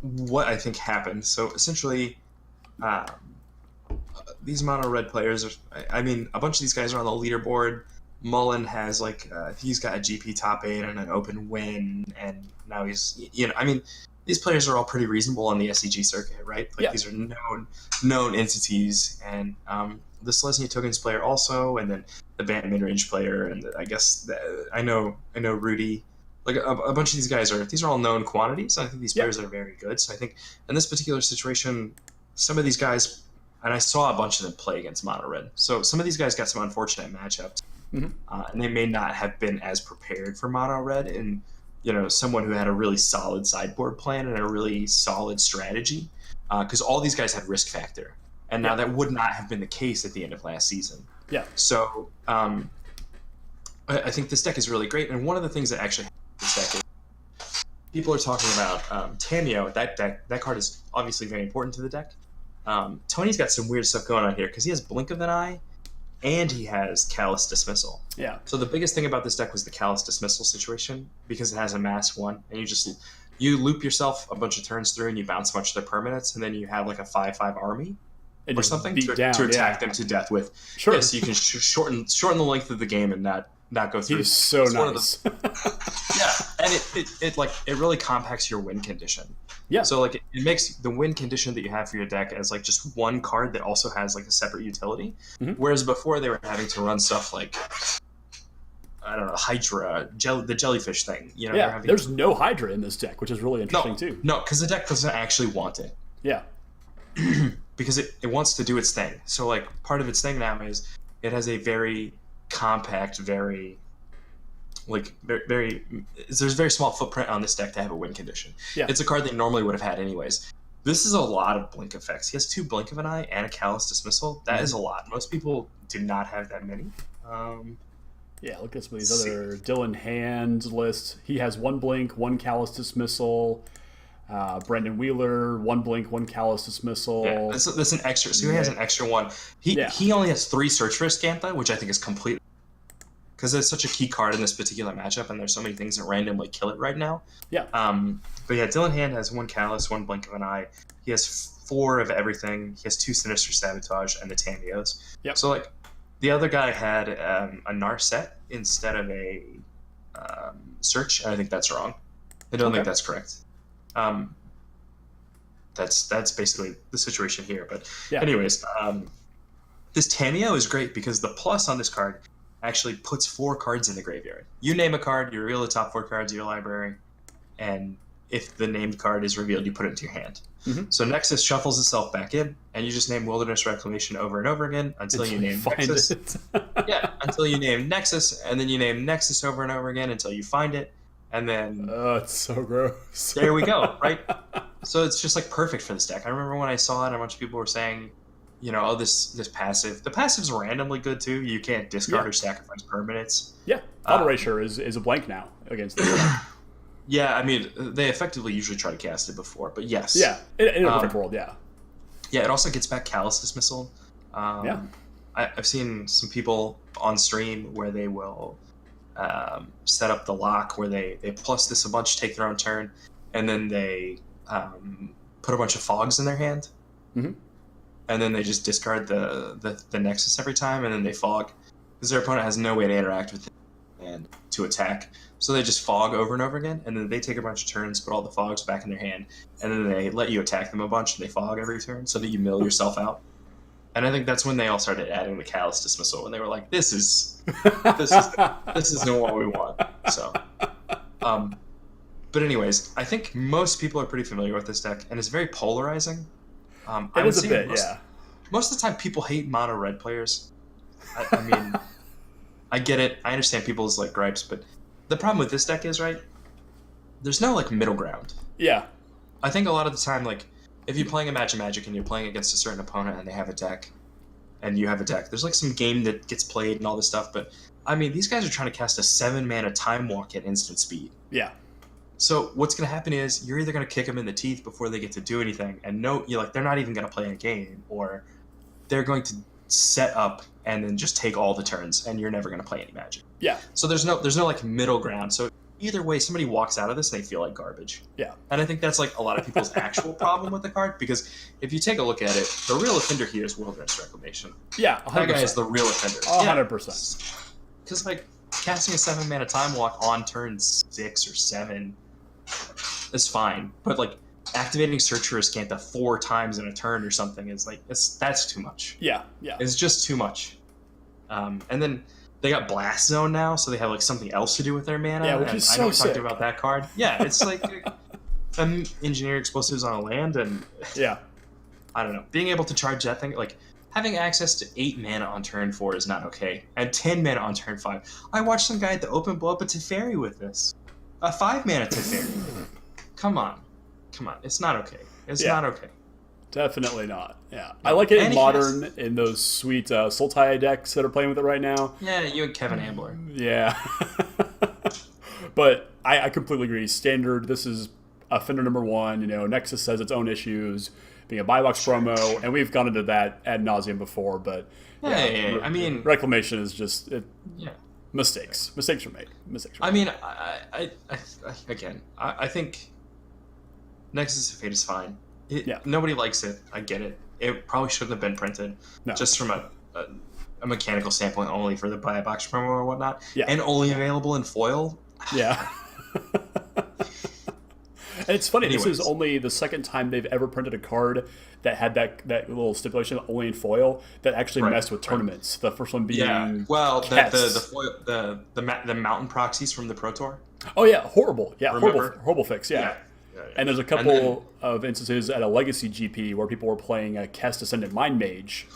what I think happened. So essentially, these mono red players a bunch of these guys are on the leaderboard. Mullen has he's got a GP top 8 and an open win, and now he's these players are all pretty reasonable on the SCG circuit, right? These are known entities, and the Selesnya Tokens player also, and then the Band mid-range player, and I guess I know Rudy. A bunch of these guys these are all known quantities. I think these players are very good. So I think in this particular situation, some of these guys, and I saw a bunch of them play against mono red. So some of these guys got some unfortunate matchups, and they may not have been as prepared for mono red. And someone who had a really solid sideboard plan and a really solid strategy, because all these guys had risk factor, and now that would not have been the case at the end of last season. Yeah. So I think this deck is really great, and one of the things that actually this deck is people are talking about Tamiyo. That card is obviously very important to the deck. Tony's got some weird stuff going on here because he has Blink of an Eye, and he has Callous Dismissal. Yeah. So the biggest thing about this deck was the Callous Dismissal situation, because it has a mass 1, and you loop yourself a bunch of turns through, and you bounce a bunch of their permanents, and then you have like a 5/5 army or something to attack them to death with. Sure. Yeah, so you can shorten the length of the game and not go through. He's so nice. And it really compacts your win condition. Yeah. So it makes the win condition that you have for your deck as just one card that also has a separate utility. Whereas before they were having to run stuff like, I don't know, Hydra, the jellyfish thing. There's no Hydra in this deck, which is really interesting too. No, because the deck doesn't actually want it. Yeah. Because it wants to do its thing. So part of its thing now is it has a very compact, very there's a very small footprint on this deck to have a win condition. Yeah. It's a card they normally would have had anyways. This is a lot of blink effects. He has 2 Blink of an Eye and a Callous Dismissal. That is a lot. Most people do not have that many. Look at some of these other Dylan Hand's list. He has 1 Blink, 1 Callous Dismissal. Brandon Wheeler, 1 Blink, 1 Callous Dismissal. Yeah, that's an extra. So he has an extra one. He only has 3 Search for Scantha, which I think is completely, because it's such a key card in this particular matchup, and there's so many things that randomly kill it right now. Yeah. But Dylan Hand has 1 Callous, 1 Blink of an Eye. He has 4 of everything. He has 2 Sinister Sabotage and the Tamiyos. Yep. So the other guy had a Narset instead of a Search, and I think that's wrong. I don't think that's correct. That's basically the situation here. But anyways, this Tamiyo is great because the plus on this card actually puts 4 cards in the graveyard. You name a card, you reveal the top 4 cards of your library, and if the named card is revealed, you put it into your hand. So Nexus shuffles itself back in, and you just name Wilderness Reclamation over and over again until you name Nexus. Until you name Nexus, and then you name Nexus over and over again until you find it. And then it's so gross. There we go, right? So it's just perfect for this deck. I remember when I saw it, a bunch of people were saying, this passive. The passive's randomly good too. You can't discard or sacrifice permanents. Yeah, Auto Erasure is a blank now against this deck. Yeah, they effectively usually try to cast it before, but yes. Yeah, in a perfect world, yeah. Yeah, it also gets back Callous Dismissal. I've seen some people on stream where they will set up the lock where they plus this a bunch, take their own turn, and then they put a bunch of fogs in their hand, Mm-hmm. and then they just discard the Nexus every time, and then they fog because their opponent has no way to interact with it and to attack. So they just fog over and over again, and then they take a bunch of turns, put all the fogs back in their hand, and then they let you attack them a bunch, and they fog every turn so that you mill yourself out. And I think that's when they all started adding the Callous Dismissal, and they were like, this isn't what we want. So, but anyways, I think most people are pretty familiar with this deck, and it's very polarizing. It is a bit, yeah. Most of the time, people hate mono red players. I mean, I get it. I understand people's like gripes, but the problem with this deck is, right, there's no like middle ground. Yeah. I think a lot of the time, like, if you're playing a match of Magic and you're playing against a certain opponent and they have a deck, and you have a deck, there's like some game that gets played and all this stuff, but I mean, these guys are trying to cast a 7-mana Time Walk at instant speed. Yeah. So what's going to happen is you're either going to kick them in the teeth before they get to do anything, and you're like, they're not even going to play a game, or they're going to set up and then just take all the turns, and you're never going to play any Magic. Yeah. So there's no like middle ground. So either way, somebody walks out of this and they feel like garbage. Yeah. And I think that's like a lot of people's actual problem with the card, because if you take a look at it, the real offender here is Wilderness Reclamation. Yeah, 100%. That guy is the real offender. 100%. Because like casting a 7-mana Time Walk on turn 6 or 7 is fine, but like activating Search for Ascanta 4 times in a turn or something is like that's too much. Yeah, yeah. It's just too much. And then they got Blast Zone now, so they have like something else to do with their mana. Yeah, which is so I know we sick. talked about that card. Yeah, it's like engineer explosives on a land, and Yeah. I don't know. Being able to charge that thing, like having access to 8 mana on turn 4 is not okay, and 10 mana on turn 5. I watched some guy at the Open blow up a Teferi with this. A 5-mana Teferi. Come on. It's not okay. It's not okay. Definitely not. Yeah. I like it in Modern, in those sweet Sultai decks that are playing with it right now. Yeah, you and Kevin Ambler. Yeah. But I completely agree. Standard, this is offender number 1. You know, Nexus has its own issues, being a buy box promo, and we've gone into that ad nauseum before, but yeah. I mean, Reclamation is just mistakes. Mistakes were made. I mean, I think Nexus of Fate is fine. Nobody likes it. I get it. It probably shouldn't have been printed. No. Just from a mechanical standpoint, only for the buy box promo or whatnot. Yeah. And only available in foil. Yeah. And it's funny, This is only the second time they've ever printed a card that had that little stipulation only in foil that actually messed with tournaments. The first one being the foil, the mountain proxies from the Pro Tour. Oh yeah, horrible. Yeah, Remember? horrible fix. Yeah. And there's a couple of instances at a Legacy GP where people were playing a Kest Ascendant Mind Mage,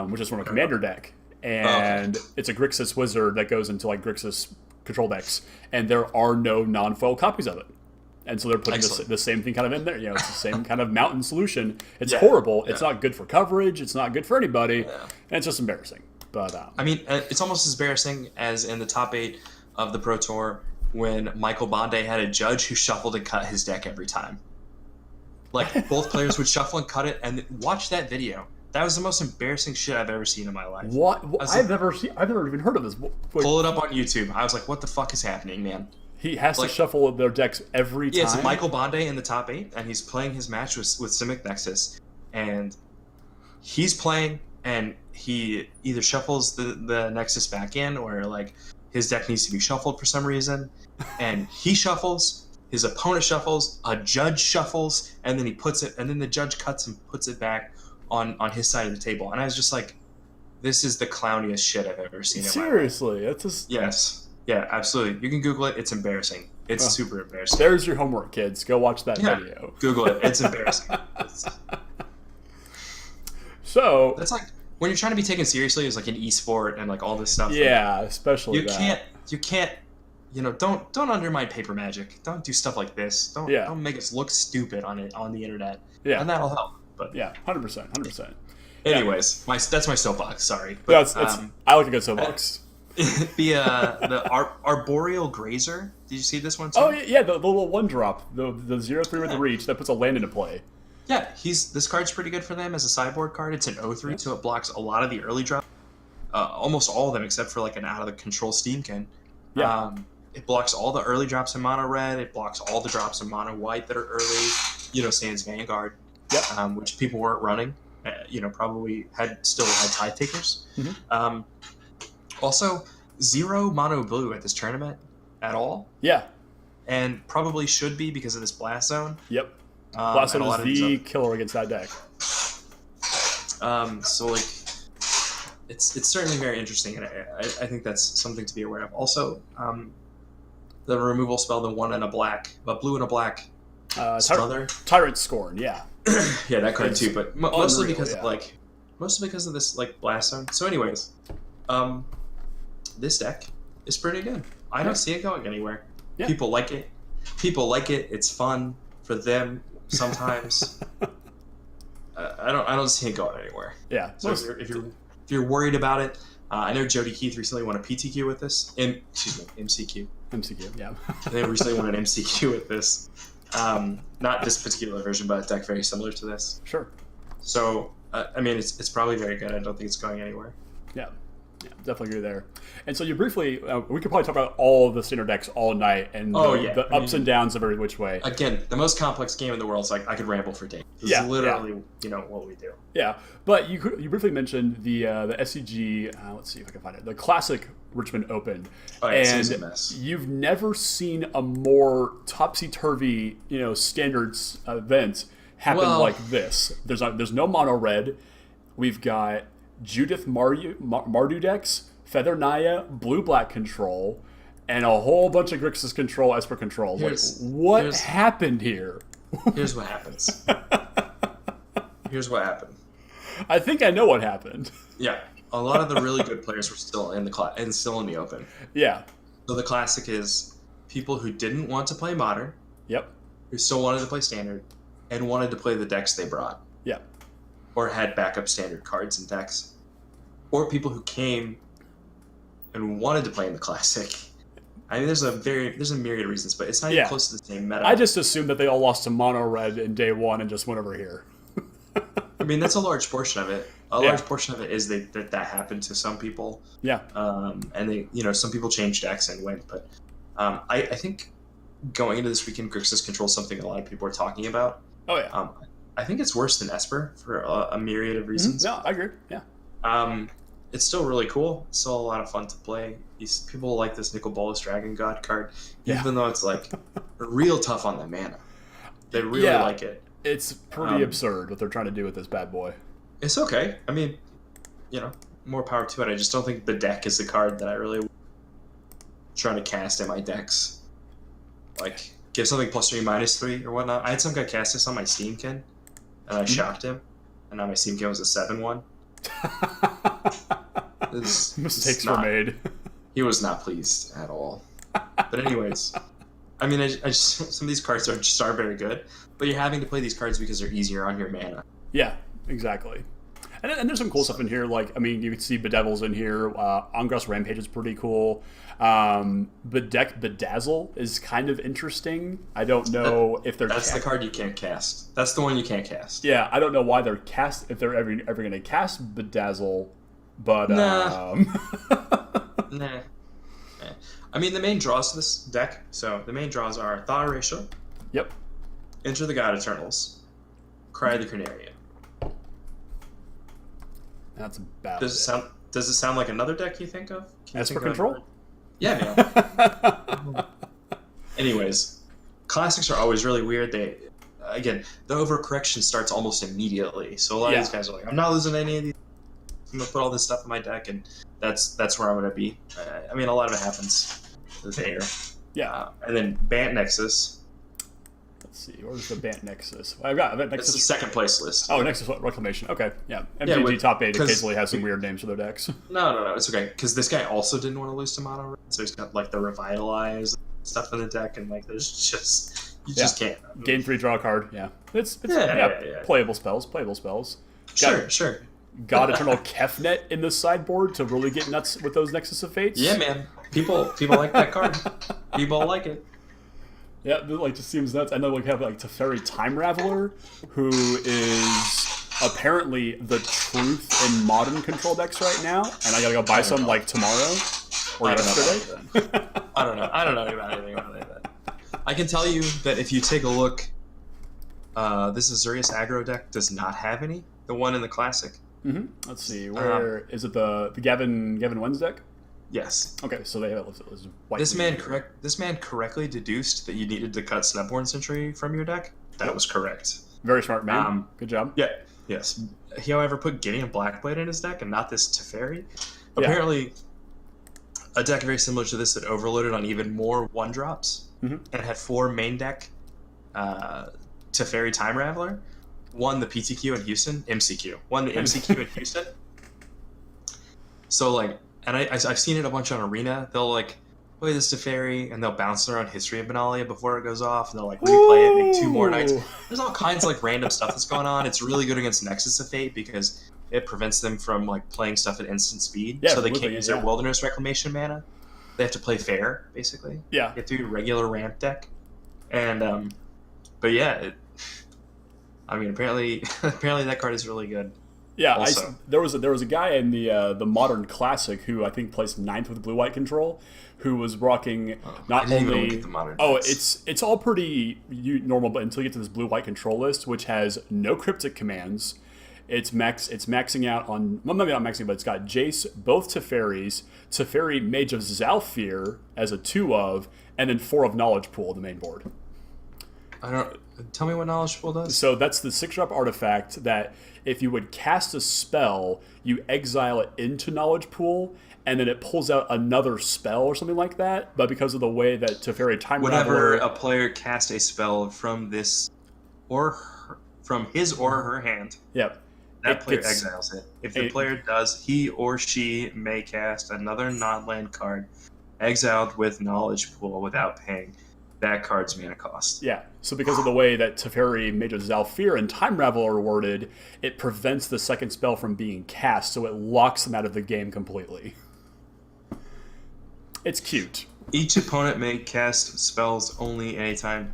which is from a Commander deck, and it's a Grixis Wizard that goes into like Grixis control decks, and there are no non-foil copies of it. And so they're putting the same thing kind of in there. You know, it's the same kind of mountain solution. It's horrible. It's not good for coverage. It's not good for anybody. Yeah. And it's just embarrassing. But I mean, it's almost as embarrassing as in the top 8 of the Pro Tour when Michael Bondi had a judge who shuffled and cut his deck every time. Like, both players would shuffle and cut it, and watch that video. That was the most embarrassing shit I've ever seen in my life. What? I've never even heard of this. Pull it up on YouTube. I was like, what the fuck is happening, man? He has to shuffle their decks every time. Yeah, it's Michael Bondi in the top 8, and he's playing his match with Simic Nexus, and he's playing, and he either shuffles the Nexus back in, or like his deck needs to be shuffled for some reason, and he shuffles, his opponent shuffles, a judge shuffles, and then he puts it, and then the judge cuts and puts it back on his side of the table, and I was just like, this is the clowniest shit I've ever seen. Seriously, that's just yes. Yeah, absolutely. You can Google it. It's embarrassing. It's super embarrassing. There's your homework, kids. Go watch that video. Google it. It's embarrassing. So that's like when you're trying to be taken seriously as like an esport and like all this stuff. Yeah, especially you can't. You know, don't undermine Paper Magic. Don't do stuff like this. Don't make us look stupid on the internet. Yeah, and that'll help. But 100%. Anyways, that's my soapbox. Sorry, but I like a good soapbox. The Arboreal Grazer. Did you see this one too? Oh yeah, the little 1-drop, the 0/3 with the reach that puts a land into play. Yeah, this card's pretty good for them as a sideboard card. It's an 0/3, so it blocks a lot of the early drop, almost all of them except for like an out of the control Steamkin. Yeah. It blocks all the early drops in mono red. It blocks all the drops in mono white that are early. Sans Vanguard, which people weren't running. Probably still had tide takers. Mm-hmm. Also, 0 mono blue at this tournament at all. Yeah. And probably should be because of this blast zone. Yep. Blast zone is the killer against that deck. So like, it's certainly very interesting, and I think that's something to be aware of. Also, the removal spell, the 1 and a black, a blue and a black. Tyrant Scorn, yeah. Yeah, that card too, but mostly because of this like blast zone. So, anyways, this deck is pretty good. I don't see it going anywhere. Yeah. People like it. It's fun for them sometimes. I don't see it going anywhere. Yeah. So if you're worried about it, I know Jody Keith recently won a PTQ with this. MCQ. MCQ, yeah. They recently won an MCQ with this. Not this particular version, but a deck very similar to this. Sure. So, it's probably very good. I don't think it's going anywhere. Yeah, definitely agree there. And so you briefly, we could probably talk about all of the standard decks all night and the ups and downs of every which way. Again, the most complex game in the world, so I could ramble for days. This is literally, what we do. Yeah, but you briefly mentioned the SCG, let's see if I can find it, the classic Richmond Open. Oh, yeah, and it's a mess. You've never seen a more topsy-turvy, standards event happen like this. There's no mono red. We've got Judith Mardu decks, Feather Naya, blue-black control, and a whole bunch of Grixis control, Esper control. What happened here? Here's what happens. Here's what happened. I think I know what happened. Yeah, a lot of the really good players were still in the still in the open. Yeah. So the classic is people who didn't want to play modern. Yep. Who still wanted to play standard, and wanted to play the decks they brought. Yeah. Or had backup standard cards and decks. Or people who came and wanted to play in the classic. I mean, there's a myriad of reasons, but it's not even close to the same meta. I just assumed that they all lost to mono red in day one and just went over here. I mean, that's a large portion of it. A large portion of it is that happened to some people. Yeah. And they, some people changed decks and went, but I think going into this weekend, Grixis controls something a lot of people are talking about. Oh yeah. I think it's worse than Esper for a myriad of reasons. No, I agree. Yeah. It's still really cool. It's still a lot of fun to play. These people like this Nicol Bolas Dragon God card, even though it's like real tough on the mana. They really like it. It's pretty absurd what they're trying to do with this bad boy. It's okay. I mean, more power to it. I just don't think the deck is the card that I really try to cast in my decks. Like, give something +3, -3 or whatnot. I had some guy cast this on my Steamkin, and I shocked him, and now my Steamkin was a 7/1. Mistakes were made. He was not pleased at all. But anyways, I mean, I just some of these cards aren't very good, but you're having to play these cards because they're easier on your mana. Yeah, exactly. And there's some cool stuff in here. Like, I mean, you can see Bedevil's in here. Ongrass Rampage is pretty cool. Bedazzle is kind of interesting. I don't know if they're... That's the card you can't cast. That's the one you can't cast. Yeah, I don't know why they're if they're ever going to cast Bedazzle, but... Nah. Nah. I mean, the main draws to this deck, so the main draws are Thought Erasure. Yep. Enter the God Eternals. Cry the Carnarian. That's about Does it sound like another deck you think of? Esper Control? Yeah, man. Anyways, classics are always really weird. The overcorrection starts almost immediately. So a lot of these guys are like, I'm not losing any of these. I'm gonna put all this stuff in my deck, and that's where I'm gonna be. I mean, a lot of it happens there. Yeah. And then Bant Nexus. Let's see, where's the Bant Nexus? I've got Nexus. It's the second place list. Oh, Nexus Reclamation. Okay, yeah. MTG Top 8 occasionally has some weird names for their decks. No, it's okay. Because this guy also didn't want to lose to Mono Red, so he's got like the Revitalize stuff in the deck, and like there's just just can't. Game 3 draw card. Yeah, it's playable spells. Sure. God Eternal Kefnet in the sideboard to really get nuts with those Nexus of Fates. Yeah, man. People like that card. People like it. Yeah, it like just seems nuts. I know we have like Teferi Time Raveler, who is apparently the truth in modern control decks right now, and I gotta go buy some like tomorrow. Or I don't yesterday? I don't know. I don't know about anything about that. I can tell you that if you take a look, this Azurius aggro deck does not have any. The one in the classic. Mm-hmm. Let's see. Where is it? The Gavin Wen's deck? Yes. Okay, so they have it listed. This man correctly deduced that you needed to cut Snapborn Sentry from your deck. That was correct. Very smart man. Good job. Yeah. Yes. He, however, put Gideon Blackblade in his deck and not this Teferi. Apparently, a deck very similar to this that overloaded on even more 1-drops and had 4 main deck Teferi Time Raveler. Won the PTQ in Houston, MCQ. Won the MCQ in Houston. So, like, and I've seen it a bunch on Arena. They'll, like, play this Teferi, and they'll bounce around History of Benalia before it goes off, and they'll, like, replay it, make 2 more nights. There's all kinds of, like, random stuff that's going on. It's really good against Nexus of Fate because it prevents them from, like, playing stuff at instant speed. Yeah, so they can't use their Wilderness Reclamation mana. They have to play fair, basically. Yeah. They have to do a regular ramp deck. And, but yeah, I mean, apparently that card is really good. Yeah, there was a guy in the Modern Classic who I think placed 9th with blue-white control, who was rocking not only it's all pretty normal, but until you get to this blue-white control list, which has no cryptic commands. It's maxing out on, well, maybe not maxing, but it's got Jace, both Teferis, Teferi Mage of Zalfir as a 2 of, and then 4 of Knowledge Pool the main board. Tell me what Knowledge Pool does. So that's the 6-drop artifact that if you would cast a spell, you exile it into Knowledge Pool, and then it pulls out another spell or something like that. But because of the way that Teferi Time Whenever a player casts a spell from this from his or her hand, that player exiles it. If the player does, he or she may cast another non-land card exiled with Knowledge Pool without paying that card's mana cost. Yeah, so because of the way that Teferi, Mage of Zalfir, and Time Raveler are worded, it prevents the second spell from being cast, so it locks them out of the game completely. It's cute. Each opponent may cast spells only anytime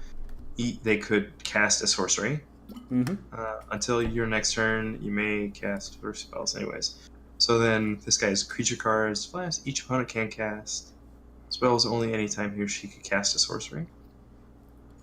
they could cast a sorcery. Until your next turn, you may cast first spells anyways. So then this guy's creature cards. Flash. Each opponent can cast spells only anytime he or she could cast a sorcery.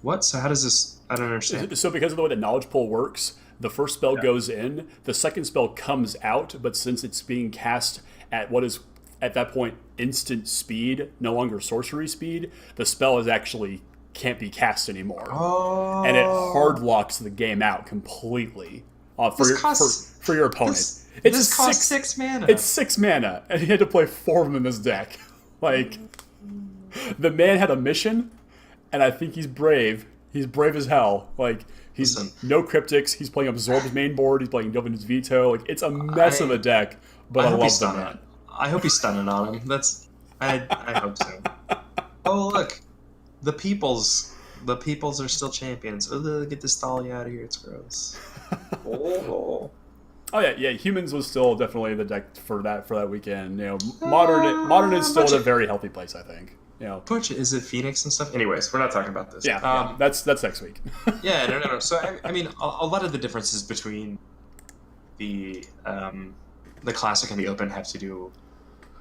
What? So how does this... I don't understand. So because of the way that Knowledge Pool works, the first spell goes in, the second spell comes out, but since it's being cast at what is, at that point, instant speed, no longer sorcery speed, the spell is actually can't be cast anymore. Oh. And it hard locks the game out completely for your opponent. This costs 6 mana. It's 6 mana, and he had to play 4 of them in this deck. Like, the man had a mission, and I think he's brave. He's brave as hell. Like, he's no cryptics. He's playing Absorb's main board. He's playing Dovin's Veto. Like, it's a mess of a deck, but I love the man. I hope he's stunning on him. I hope so. Oh, look. The Peoples are still champions. Oh, get this Thalia out of here. It's gross. Oh yeah. Humans was still definitely the deck for that weekend. You know, modern is still in a very healthy place, I think. You know, is it Phoenix and stuff? Anyways, we're not talking about this. Yeah, that's next week. No. So I mean, a lot of the differences between the classic and the open have to do.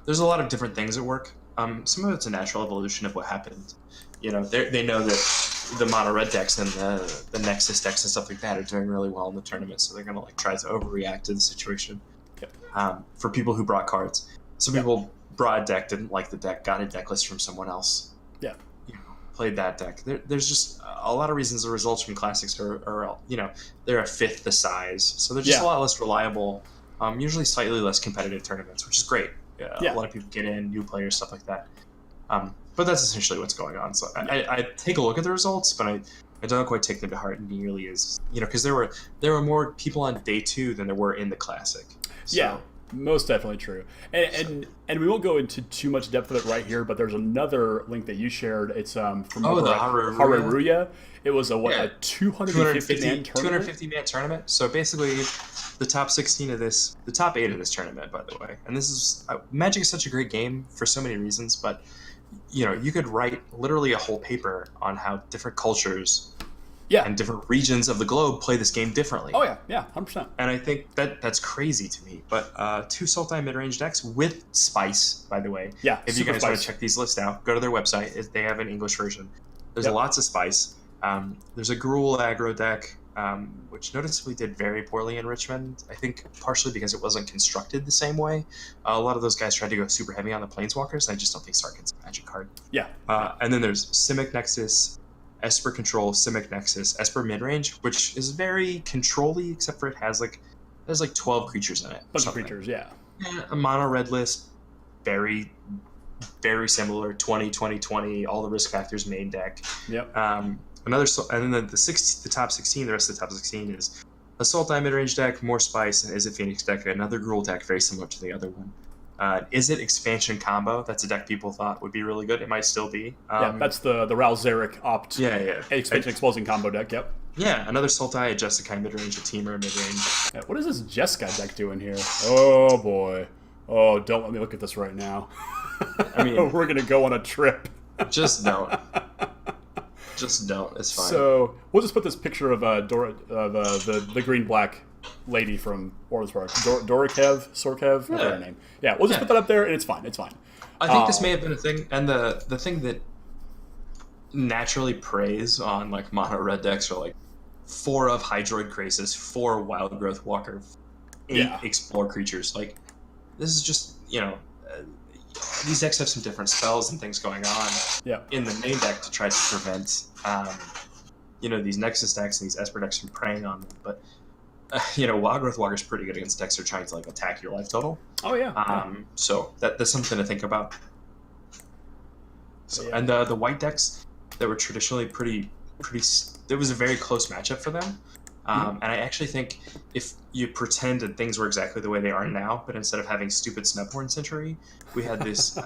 There's a lot of different things at work. Some of it's a natural evolution of what happened. You know, they know that the mono red decks and the Nexus decks and stuff like that are doing really well in the tournament, so they're gonna like try to overreact to the situation. For people who brought cards, some people brought a deck, didn't like the deck, got a deck list from someone else. Played that deck. There's just a lot of reasons the results from classics are they're a fifth the size, so they're just a lot less reliable. Usually slightly less competitive tournaments, which is great. A lot of people get in, new players, stuff like that. But that's essentially what's going on. So I take a look at the results, but I don't quite take them to heart nearly as because there were more people on day 2 than there were in the classic. So. Yeah, most definitely true. And we won't go into too much depth of it right here, but there's another link that you shared. It's from the Hareruya. It was a 250 man tournament. 250 man tournament. So basically, the top 16 of this, the top 8 of this tournament, by the way. And this is Magic is such a great game for so many reasons, but you could write literally a whole paper on how different cultures Yeah. And different regions of the globe play this game differently. Oh, yeah, 100%. And I think that's crazy to me. But 2 Sultai mid-range decks with Spice, by the way. Yeah, if you guys Spice. want to check these lists out, go to their website. They have an English version. There's lots of Spice. There's a Gruul aggro deck, which noticeably did very poorly in Richmond. I think partially because it wasn't constructed the same way. A lot of those guys tried to go super heavy on the Planeswalkers. I just don't think Sarkhan's a Magic card. Yeah. And then there's Simic Nexus, Esper Control, Simic Nexus, Esper Midrange, which is very control-y, except for there's like 12 creatures in it. Bunch of creatures, yeah. And a mono red list, very, very similar, 20, all the risk factors main deck. Yep. And then the top 16, the rest of the top 16 is a Sultai midrange deck, more Spice, and Is It Phoenix deck, another Gruul deck, very similar to the other one. Is It Expansion Combo? That's a deck people thought would be really good. It might still be. That's the Ral Zarek Opt. Yeah. Expansion Exposing combo deck. Yep. Yeah, another Sultai, a Jeskai midrange, a Teamer midrange. Yeah, what is this Jeskai deck doing here? Oh boy. Oh, don't let me look at this right now. I mean, we're gonna go on a trip. Just don't. Just don't. It's fine. So we'll just put this picture of the green black lady from Orspark, Sorkev, what's her name? Yeah, we'll just put that up there, and it's fine. It's fine. I think this may have been a thing, and the thing that naturally preys on like mono red decks are like 4 of Hydroid Krasis, 4 Wild Growth Walker, 8 Explore creatures. Like this is just these decks have some different spells and things going on in the main deck to try to prevent these Nexus decks and these Esper decks from preying on them. But Wild Growth Walker is pretty good against decks that are trying to like attack your life total. Oh yeah. So that's something to think about. So and the white decks that were traditionally pretty, there was a very close matchup for them. And I actually think if you pretend that things were exactly the way they are now, but instead of having stupid Snubhorn Century, we had this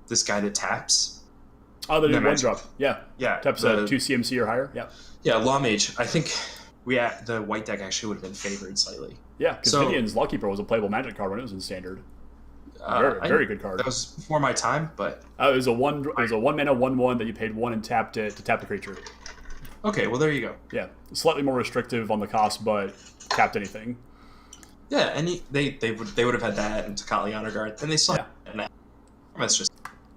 this guy that taps. Oh, the new 1-drop. Yeah. Taps 2 CMC or higher. Yeah. Yeah, Law Mage. I think the white deck actually would have been favored slightly. Yeah, because Gideon's Lawkeeper was a playable Magic card when it was in Standard. Very good card. That was before my time, but it was a 1 mana 1/1 that you paid 1 and tapped it to tap the creature. Okay, well there you go. Yeah, slightly more restrictive on the cost, but tapped anything. Yeah, and they would have had that and Takali Honor Guard, and they still have that. That's just.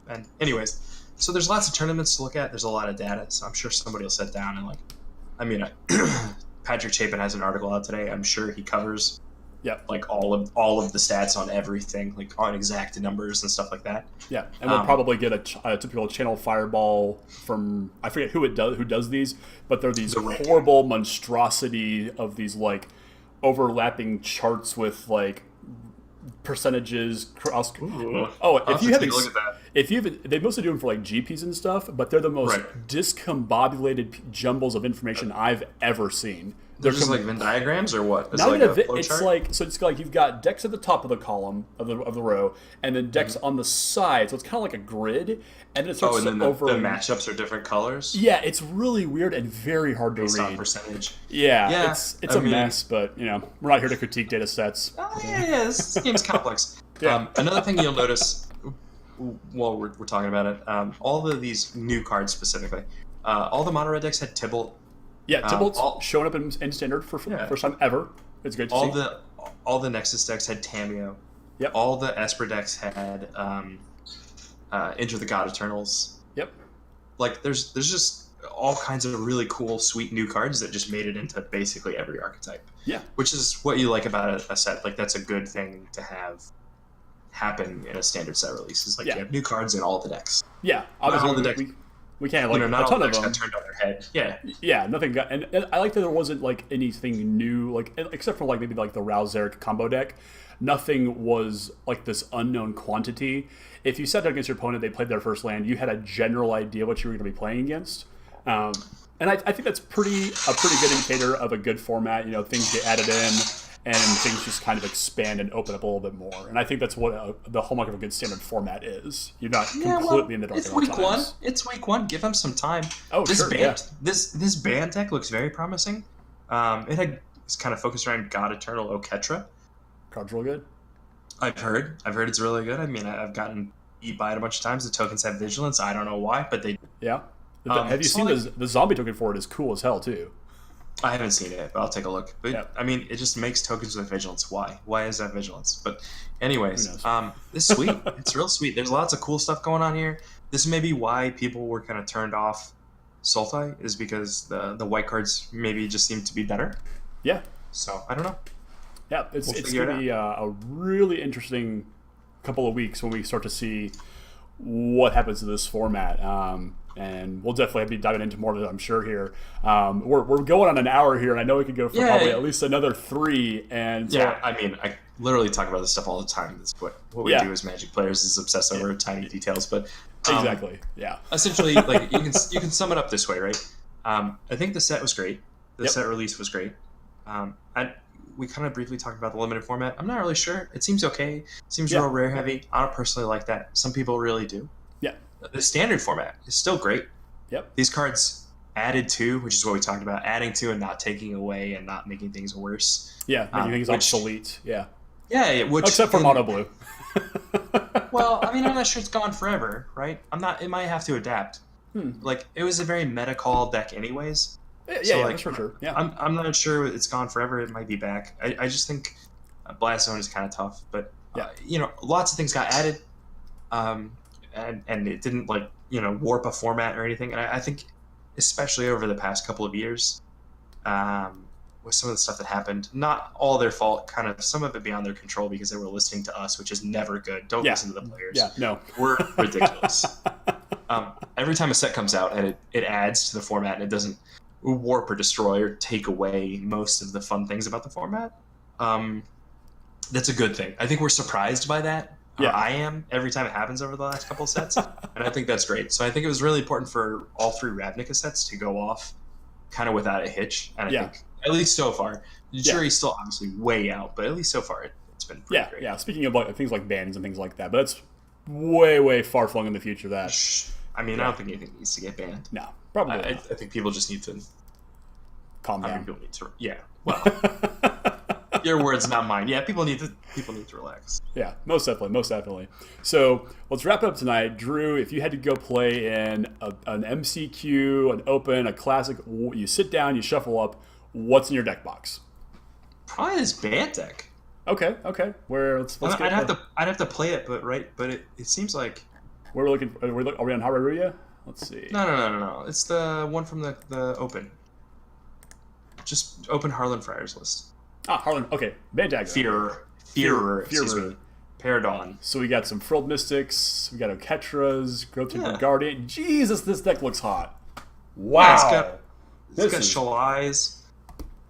And anyways, so there's lots of tournaments to look at. There's a lot of data, so I'm sure somebody will sit down and Patrick Chapin has an article out today. I'm sure he covers. Like all of the stats on everything, like on exact numbers and stuff like that. Yeah, and we'll probably get a typical Channel Fireball from, I forget who does these, but they're these horrible monstrosity of these like overlapping charts with like percentages. They mostly do them for like GPs and stuff, but they're the most discombobulated jumbles of information I've ever seen. They're just like Venn diagrams or what? It's not like it's like you've got decks at the top of the column of the row, and then decks on the side. So it's kind of like a grid, and then it starts the matchups are different colors. Yeah, it's really weird and very hard to read. Based on percentage. Yeah, it's a mess, but we're not here to critique data sets. This game's complex. Another thing you'll notice while we're talking about it, all of these new cards specifically, all the mono red decks had Tibalt. Yeah, Tybalt's showing up in Standard for first time ever. It's great to see. All the Nexus decks had Tameo. Yep. All the Esper decks had Enter the God Eternals. Yep. Like there's just all kinds of really cool, sweet new cards that just made it into basically every archetype. Yeah. Which is what you like about a set. Like that's a good thing to have happen in a Standard set release. Is like you have new cards in all the decks. Yeah. Obviously, all the decks. We can't have not a ton all of them. Got turned on their head. Yeah. Yeah, nothing got, and I like that there wasn't like anything new, like except for like maybe like the Ral Zarek combo deck. Nothing was like this unknown quantity. If you sat down against your opponent, they played their first land, you had a general idea what you were going to be playing against. And I think that's a pretty good indicator of a good format. Things get added in, and things just kind of expand and open up a little bit more. And I think that's what the hallmark of a good Standard format is. You're not completely in the dark. It's week one. It's week one. Give them some time. Oh, This band deck looks very promising. It's kind of focused around God Eternal Oketra. Card's real good. I've heard it's really good. I mean, I've gotten beat by it a bunch of times. The tokens have vigilance. I don't know why, but they. Yeah. Have you seen the zombie token for it? Is cool as hell too. I haven't seen it, but I'll take a look. But Yep. I mean, it just makes tokens with vigilance. Why? Why is that vigilance? But anyways, Who knows? it's sweet. It's real sweet. There's lots of cool stuff going on here. This may be why people were kind of turned off Sultai, is because the white cards maybe just seem to be better. Yeah. So I don't know. Yeah, it's figure going to be a really interesting couple of weeks when we start to see what happens to this format. And we'll definitely be diving into more of it, I'm sure, here. We're going on an hour here, and I know we could go for probably at least another 3. And so, I mean, I literally talk about this stuff all the time. That's what we do as Magic players, is obsess over tiny details. But exactly, yeah. Essentially, like you can sum it up this way, right? I think the set was great. The set release was great. We kind of briefly talked about the limited format. I'm not really sure. It seems okay. It seems real rare heavy. I don't personally like that. Some people really do. Yeah. The standard format is still great. Yep. These cards added to, which is what we talked about, adding to and not taking away and not making things worse. Yeah, making things obsolete. Yeah. Yeah, except for mono blue. Well, I mean, I'm not sure it's gone forever, right? It might have to adapt. Like, it was a very meta call deck anyways. Yeah, that's for sure. Yeah. I'm not sure it's gone forever. It might be back. I just think Blast Zone is kind of tough, but lots of things got added, and it didn't warp a format or anything. And I think, especially over the past couple of years, with some of the stuff that happened, not all their fault. Kind of some of it beyond their control because they were listening to us, which is never good. Don't listen to the players. Yeah, no, we're ridiculous. Every time a set comes out and it adds to the format and it doesn't warp or destroy or take away most of the fun things about the format, that's a good thing. I think we're surprised by that. I am every time it happens over the last couple of sets, and I think that's great. So I think it was really important for all 3 Ravnica sets to go off kind of without a hitch, and I think, at least so far, the jury's still obviously way out, but at least so far it's been pretty great. Yeah, speaking of things like bans and things like that, but that's way far flung in the future. That I mean, I don't think anything needs to get banned. No, probably not. I think people just need to calm down. People need to, well, your words, not mine. Yeah, people need to relax. Yeah, most definitely. So let's wrap it up tonight. Drew, if you had to go play in an MCQ, an open, a classic, you sit down, you shuffle up, what's in your deck box? Probably this band deck. Okay. Let's get I'd have to play it, but it seems like where we're looking. Are we on Hararuya? Let's see. No. It's the one from the open. Just open Harlan Fryer's list. Harlan. Okay, Bandag. Fearer. Excuse me. Paradon. So we got some Frilled Mystics. We got Oketras, Growth Temple Guardian. Jesus, this deck looks hot. Wow. It's got Shalai's.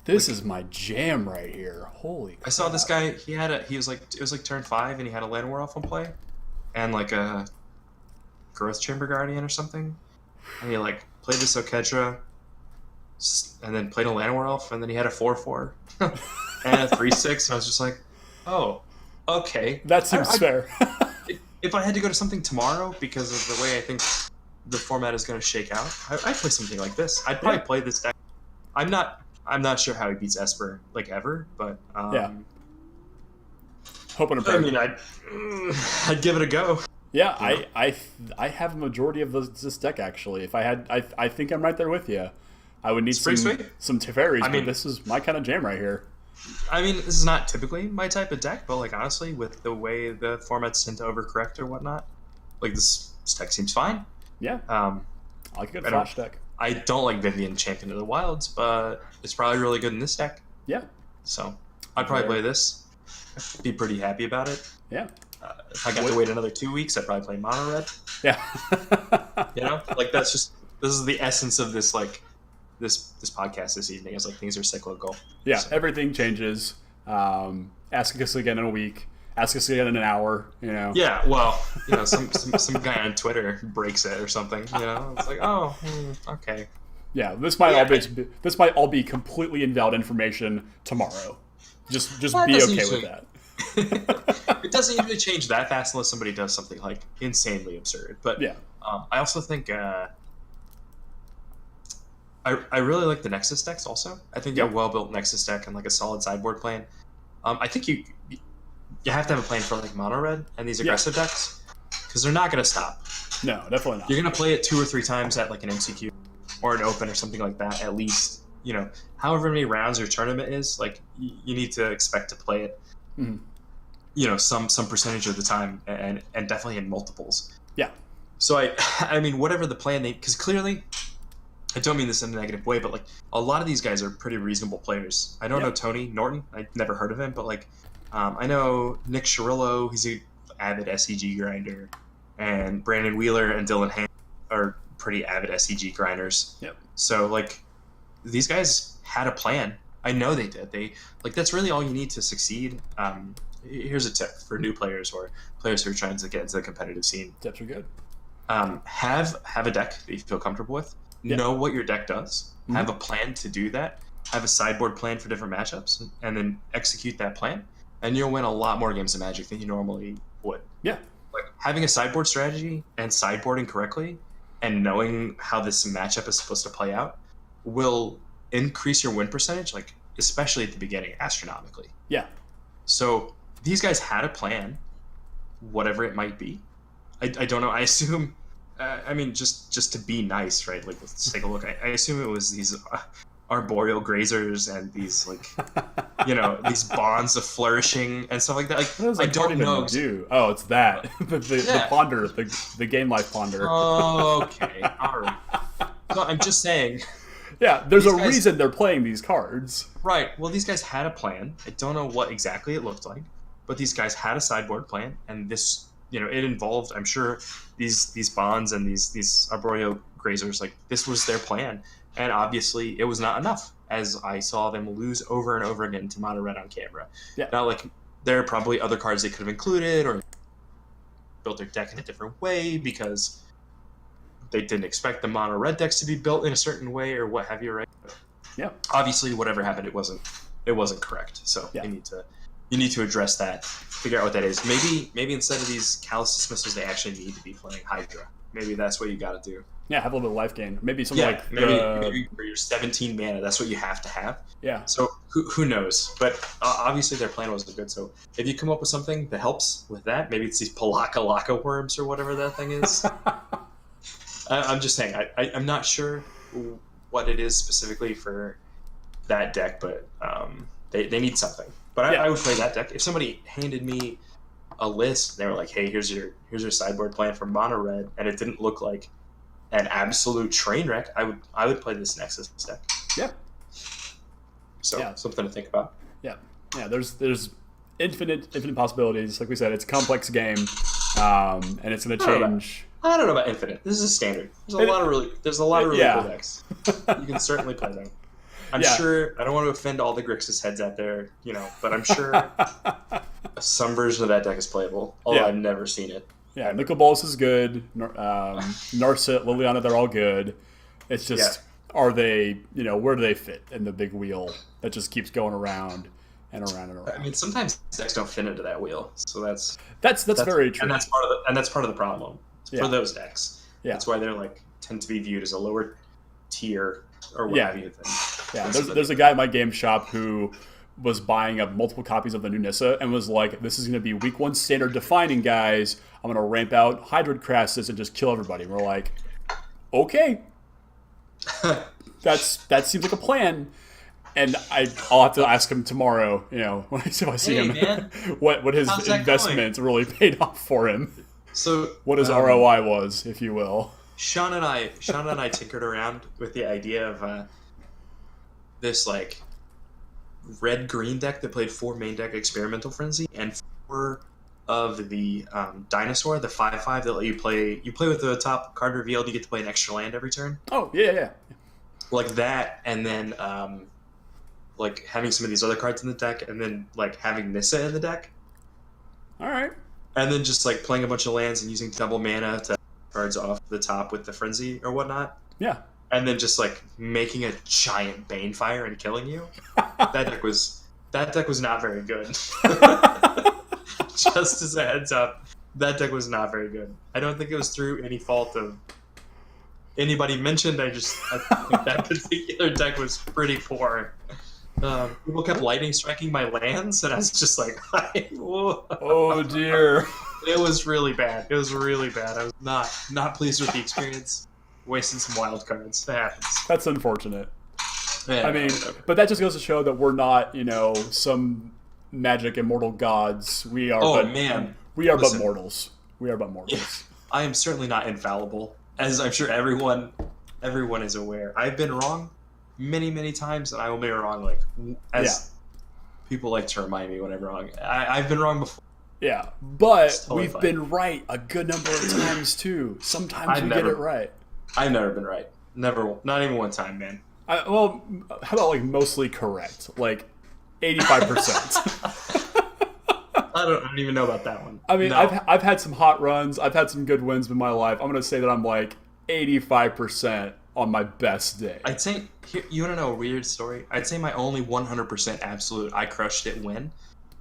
This is my jam right here. Holy crap. I saw this guy. It was like turn 5, and he had a Land War Elf on play, and like a Growth Chamber Guardian or something, and he played this Oketra, and then played a Land War Elf, and then he had a 4/4 and a 3/6, and I was just like, oh, okay. That seems fair. If I had to go to something tomorrow because of the way I think the format is going to shake out, I'd play something like this. I'd probably play this deck. I'm not sure how he beats Esper ever, but hoping to play. I mean, I'd give it a go. Yeah, I have a majority of this deck actually. If I had, I think I'm right there with you. I would need some Teferis, but this is my kind of jam right here. I mean, this is not typically my type of deck, but honestly, with the way the formats tend to overcorrect or whatnot, this deck seems fine. Yeah. I like a good flash deck. I don't like Vivian Champion of the Wilds, but it's probably really good in this deck. Yeah. So I'd probably play this. I'd be pretty happy about it. Yeah. If I got to wait another 2 weeks, I'd probably play Mono Red. Yeah. This is the essence of this this podcast this evening. Is things are cyclical. Yeah, so. Everything changes. Ask us again in a week. Ask us again in an hour. Yeah, well, some guy on Twitter breaks it or something. It's like, oh, okay. Yeah, this might all be completely invalid information tomorrow. Just be okay with that. It doesn't usually change that fast unless somebody does something insanely absurd. But yeah, I also think I really like the Nexus decks. Also, I think a well-built Nexus deck and a solid sideboard plan. I think you have to have a plan for Mono Red and these aggressive decks because they're not going to stop. No, definitely not. You're gonna play it 2 or 3 times at like an MCQ or an Open or something like that at least. You know, however many rounds your tournament is, like you need to expect to play it. Mm-hmm. You know, some percentage of the time, and definitely in multiples. Yeah. So I mean, whatever the plan because clearly, I don't mean this in a negative way, but like a lot of these guys are pretty reasonable players. I don't know Tony Norton. I've never heard of him, but like I know Nick Shirillo. He's an avid SEG grinder, and Brandon Wheeler and Dylan Ham are pretty avid SEG grinders. Yep. So like these guys had a plan. I know they did. They like that's really all you need to succeed. Here's a tip for new players or players who are trying to get into the competitive scene. Tips are good. Have a deck that you feel comfortable with. Yep. Know what your deck does. Mm-hmm. Have a plan to do that. Have a sideboard plan for different matchups, and then execute that plan. And you'll win a lot more games of Magic than you normally would. Yeah. Like having a sideboard strategy and sideboarding correctly, and knowing how this matchup is supposed to play out, will increase your win percentage, like especially at the beginning, astronomically. Yeah. So these guys had a plan, whatever it might be. I don't know. I assume, I mean, just to be nice, right? Like, let's take a look. I assume it was these arboreal grazers and these, like, you know, these bonds of flourishing and stuff like that. Like, I don't know. Oh, it's that. the ponder, the game life ponder. Okay. All right. So I'm just saying. Yeah, there's a reason they're playing these cards. Right. Well, these guys had a plan. I don't know what exactly it looked like, but these guys had a sideboard plan, and this, you know, it involved, I'm sure, these bonds and these arboreal grazers. Like, this was their plan, and obviously it was not enough, as I saw them lose over and over again to mono red on camera. Yeah. Now, like, there are probably other cards they could have included or built their deck in a different way because they didn't expect the mono red decks to be built in a certain way or what have you, right? But yeah. Obviously, whatever happened, it wasn't correct. So you need to address that, figure out what that is. Maybe instead of these callous dismissals, they actually need to be playing Hydra. Maybe that's what you got to do. Yeah, have a little bit of life gain. Maybe something like maybe for your 17 mana, that's what you have to have. Yeah. So who knows? But obviously their plan wasn't good. So if you come up with something that helps with that, maybe it's these Palaka Laka worms or whatever that thing is. I'm just saying, I'm not sure what it is specifically for that deck, but they need something. But I would play that deck. If somebody handed me a list, they were like, "Hey, here's your sideboard plan for mono red," and it didn't look like an absolute train wreck, I would play this Nexus deck. Yeah. So something to think about. Yeah. Yeah. There's infinite possibilities. Like we said, it's a complex game, and it's going to change. I don't know about infinite. This is a standard. There's a lot of really cool decks. You can certainly play them. I'm sure. I don't want to offend all the Grixis heads out there, you know, but I'm sure some version of that deck is playable. Although I've never seen it. Yeah, Nicol Bolas is good. Narset, Liliana, they're all good. It's just, are they? You know, where do they fit in the big wheel that just keeps going around and around and around? I mean, sometimes decks don't fit into that wheel, so that's very true. And that's part of the problem for those decks. Yeah, that's why they're tend to be viewed as a lower tier or what have you. There's a guy at my game shop who was buying up multiple copies of the new Nissa and was like, "This is going to be week 1 standard defining, guys. I'm going to ramp out Hydroid Crassus and just kill everybody." And we're like, "Okay, that seems like a plan." And I'll have to ask him tomorrow, you know, if I see him, man. what his investment really paid off for him. So what his ROI was, if you will. Sean and I tinkered around with the idea of this red-green deck that played 4 main deck Experimental Frenzy and 4 of the Dinosaur, the 5/5 that let you play. You play with the top card revealed. You get to play an extra land every turn. Oh yeah. Like that, and then having some of these other cards in the deck, and then having Nissa in the deck. All right. And then just playing a bunch of lands and using double mana to cards off the top with the Frenzy or whatnot. Yeah. And then just making a giant Banefire and killing you. That deck was not very good. Just as a heads up, that deck was not very good. I don't think it was through any fault of anybody mentioned. I think that particular deck was pretty poor. People kept lightning striking my lands, and I was just like, "Oh dear." It was really bad. It was really bad. I was not pleased with the experience. Wasting some wild cards. That happens. That's unfortunate. Yeah, I mean, but that just goes to show that we're not, some magic immortal gods. We are. We are but mortals. We are but mortals. Yeah, I am certainly not infallible, as I'm sure everyone is aware. I've been wrong many, many times, and I will be wrong people like to remind me when I'm wrong. I've been wrong before. Yeah, but totally we've been right a good number of times too. Sometimes we get it right. I've never been right. Never, not even one time, man. How about mostly correct? 85%. I don't even know about that one. I mean, no. I've had some hot runs. I've had some good wins in my life. I'm going to say that I'm 85% on my best day. I'd say, you want to know a weird story? I'd say my only 100% absolute I crushed it win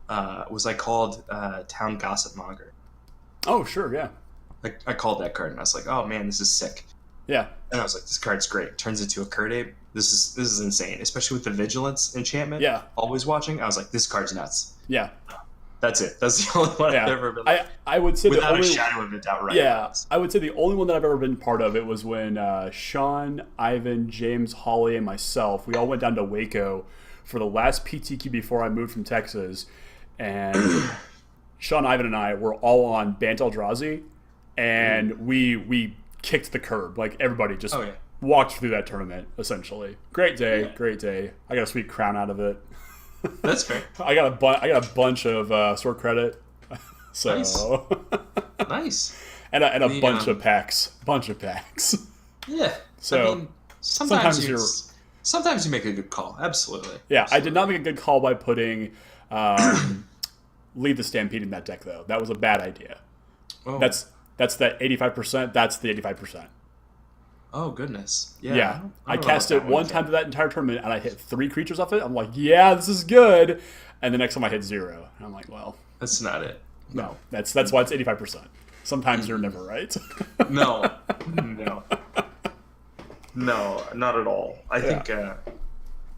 was I called Town Gossip Monger. Oh, sure, yeah. I called that card and I was like, oh man, this is sick. Yeah. And I was like, this card's great. Turns into a Curdabe. This is insane, especially with the Vigilance enchantment. Yeah. Always watching. I was like, this card's nuts. Yeah. That's it. That's the only one I've ever been. I would say without a shadow of a doubt. Right. Yeah. I would say the only one that I've ever been part of it was when Sean, Ivan, James, Holly, and myself, we all went down to Waco for the last PTQ before I moved from Texas, and Sean, Ivan, and I were all on Bant Eldrazi, and we kicked the curb. Everybody just walked through that tournament, essentially. Great day. I got a sweet crown out of it. That's fair. I got a bunch of sword credit. So nice. and a bunch of packs. Yeah. So I mean, sometimes you make a good call. Absolutely. Yeah, Absolutely. I did not make a good call by putting Lead the Stampede in that deck though. That was a bad idea. Oh. That's that 85%. That's the 85%. Oh, goodness. Yeah. I cast it one time to that entire tournament, and I hit 3 creatures off it. I'm like, yeah, this is good. And the next time I hit 0. And I'm like, well. That's not it. No. That's why it's 85%. Sometimes you're never right. No, not at all. I think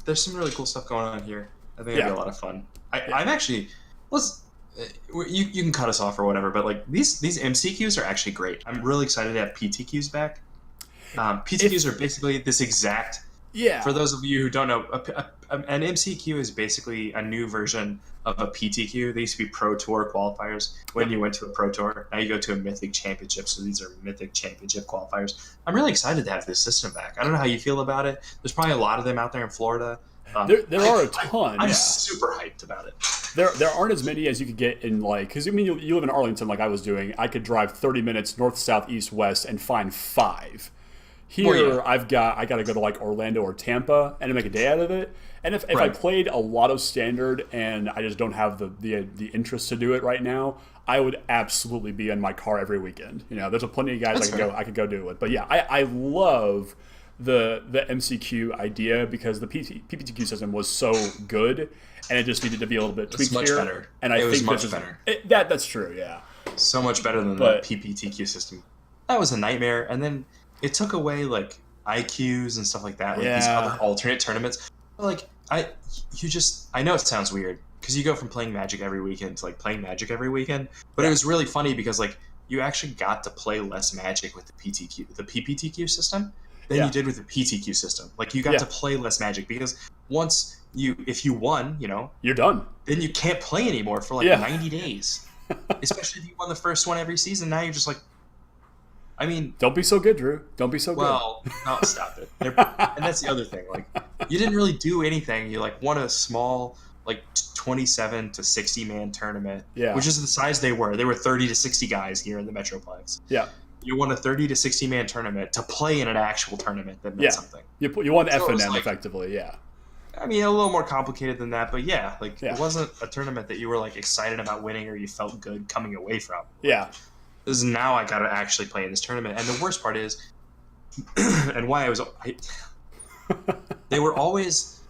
there's some really cool stuff going on here. I think it'll be a lot of fun. I'm actually... You can cut us off or whatever, but these MCQs are actually great. I'm really excited to have PTQs back. PTQs are basically this exact. Yeah. For those of you who don't know, an MCQ is basically a new version of a PTQ. They used to be Pro Tour qualifiers when you went to a Pro Tour. Now you go to a Mythic Championship, so these are Mythic Championship qualifiers. I'm really excited to have this system back. I don't know how you feel about it. There's probably a lot of them out there in Florida. There are a ton. I'm super hyped about it. There aren't as many as you could get in because you live in Arlington like I was doing. I could drive 30 minutes north, south, east, west and find 5. Here I got to go to Orlando or Tampa and make a day out of it. And if I played a lot of standard and I just don't have the interest to do it right now, I would absolutely be in my car every weekend. There's plenty of guys I could go do it. But yeah, I love the MCQ idea because the PPTQ system was so good and it just needed to be a little bit tweaked here. Much better. And I think much better. That's true, yeah. So much better than the PPTQ system. That was a nightmare. And then it took away IQs and stuff like that, these other alternate tournaments. But I know it sounds weird because you go from playing Magic every weekend to playing Magic every weekend, but it was really funny because you actually got to play less Magic with the PPTQ system than you did with the PTQ system. You got to play less Magic because if you won, you're done. Then you can't play anymore for 90 days. Especially if you won the first one every season. Now you're just don't be so good, Drew. Don't be so good. Well, no, stop it. And that's the other thing. You didn't really do anything. You won a small 27 to 60 man tournament, which is the size they were. They were 30 to 60 guys here in the Metroplex. Yeah. You won a 30 to 60 man tournament to play in an actual tournament that meant something. You won FNM effectively, yeah. I mean, a little more complicated than that, but it wasn't a tournament that you were excited about winning or you felt good coming away from. Yeah. This is now I got to actually play in this tournament. And the worst part is, and why they always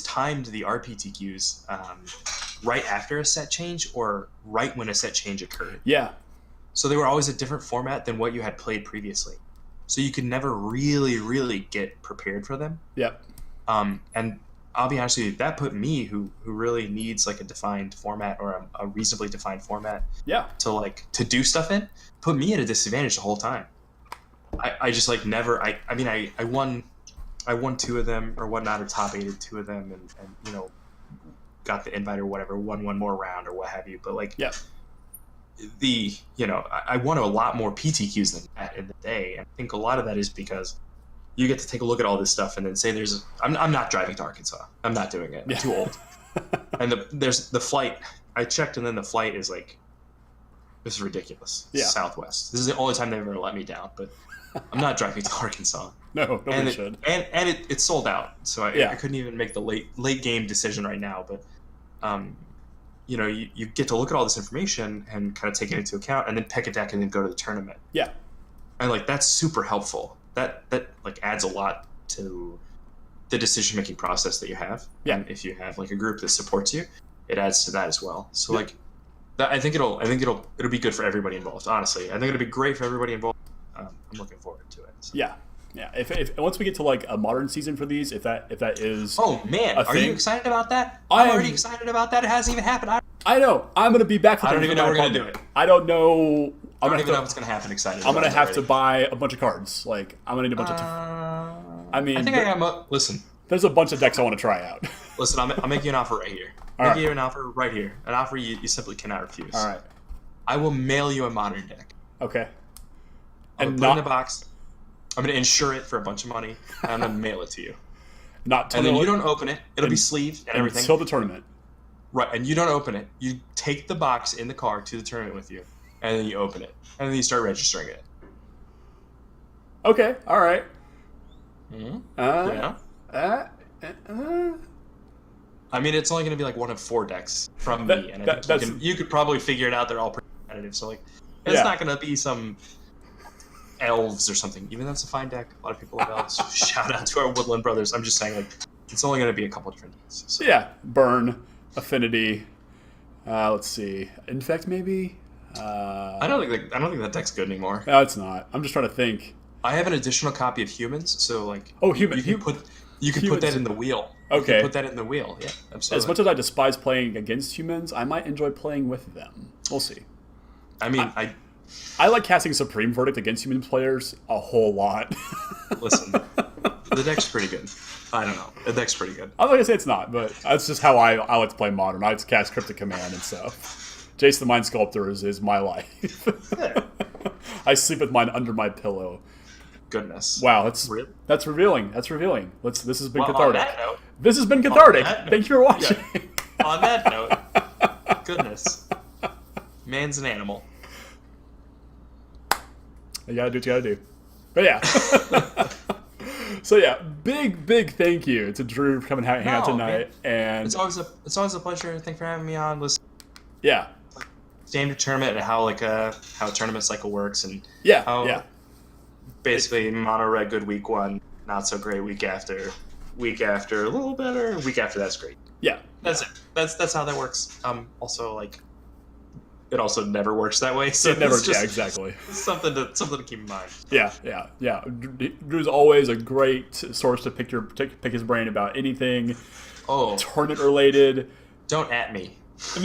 timed the RPTQs right after a set change or right when a set change occurred. Yeah. So they were always a different format than what you had played previously. So you could never really, really get prepared for them. Yep. And I'll be honest with you, that put me, who really needs like a defined format or a reasonably defined format, Yeah. to do stuff in, put me at a disadvantage the whole time. I just like never. I mean, I won two of them or whatnot, or top eighted two of them, and got the invite or whatever, won one more round or what have you. But like, yeah, I won a lot more PTQs than that in the day, and I think a lot of that is because you get to take a look at all this stuff and then say I'm not driving to Arkansas. I'm not doing it. I'm too old. And there's the flight. I checked, and then the flight is like, this is ridiculous. Yeah. Southwest. This is the only time they've ever let me down, but I'm not driving to Arkansas. No, nobody should. And it's sold out, so I couldn't even make the late game decision right now. But you get to look at all this information and kind of take it into account, and then pick a deck and then go to the tournament. Yeah, and like that's super helpful. That like adds a lot to the decision making process that you have. Yeah, and if you have like a group that supports you, it adds to that as well. So like, I think it'll be good for everybody involved. Honestly, I think it'll be great for everybody involved. I'm looking forward to it. So. Yeah. If once we get to like a modern season for these, if that is are you excited about that? I'm already excited about that. It hasn't even happened. I know. I'm gonna be back. I don't even know we're gonna do it. I don't know. I don't even know if it's gonna happen. Excited. I'm gonna have to buy a bunch of cards. Like I'm gonna need a bunch of. I mean, I think I got. Listen. There's a bunch of decks I want to try out. Listen, I'll make you an offer right here. I'll make you an offer right here. An offer you simply cannot refuse. All right. I will mail you a modern deck. Okay. I'll put it in a box. I'm going to insure it for a bunch of money, and I'm going to mail it to you. And then you don't open it. It'll be sleeved and everything. Until the tournament. Right, and you don't open it. You take the box in the car to the tournament with you, and then you open it. And then you start registering it. Okay, all right. Mm-hmm. I mean, it's only going to be like one of 4 decks from me, and I think you could probably figure it out. They're all pretty competitive, so like, it's not going to be some elves or something, even though it's a fine deck. A lot of people love elves. Shout out to our Woodland brothers. I'm just saying, like, it's only going to be a couple different decks. So. Yeah, Burn, Affinity. Let's see, Infect maybe. I don't think that deck's good anymore. No, it's not. I'm just trying to think. I have an additional copy of Humans, so like, you can put that in the wheel. Okay, you can put that in the wheel. Yeah, absolutely. As much as I despise playing against humans, I might enjoy playing with them. We'll see. I mean, I like casting Supreme Verdict against human players a whole lot. Listen, the deck's pretty good. I don't know. The deck's pretty good. I'm not gonna say it's not, but that's just how I like to play Modern. I like to cast Cryptic Command and stuff. Jace the Mind Sculptor is my life. I sleep with mine under my pillow. Goodness. Wow, that's revealing. This has been cathartic. On that note, This has been cathartic. Thank you for watching. Yeah. On that note, goodness, man's an animal. You gotta do what you gotta do. But yeah. So yeah, big thank you to Drew for coming hang out tonight. Man. And it's always a pleasure. Thanks for having me on. Listen. Yeah. Standard tournament and how a tournament cycle works and basically mono red good week 1, not so great week after a little better, week after that's great. Yeah. That's it. That's how that works. Also like it also never works that way. So it never exactly. Something to keep in mind. Yeah. Drew's always a great source to pick his brain about anything tournament related. Don't at me.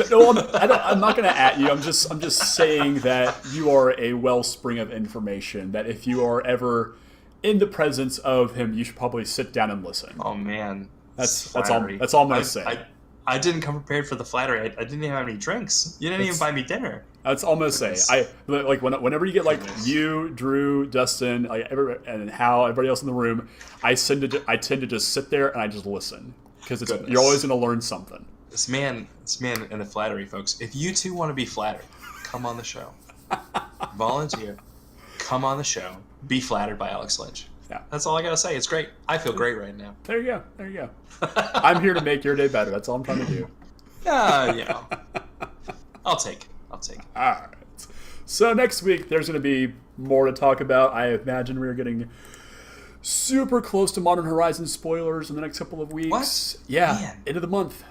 No, I'm not going to at you. I'm just saying that you are a wellspring of information. That if you are ever in the presence of him, you should probably sit down and listen. Oh man, that's all I'm going to say. I didn't come prepared for the flattery. I didn't even have any drinks. You didn't even buy me dinner. That's all I'm going to say. Whenever you get like you, Drew, Dustin, and Hal, everybody else in the room, I tend to just sit there and I just listen because you're always going to learn something. This man and the flattery, folks. If you two want to be flattered, come on the show. Volunteer. Come on the show. Be flattered by Alex Lynch. Yeah. That's all I got to say. It's great. I feel great right now. There you go. I'm here to make your day better. That's all I'm trying to do. I'll take it. All right. So next week, there's going to be more to talk about. I imagine we're getting super close to Modern Horizons spoilers in the next couple of weeks. What? Yeah. Man. End of the month.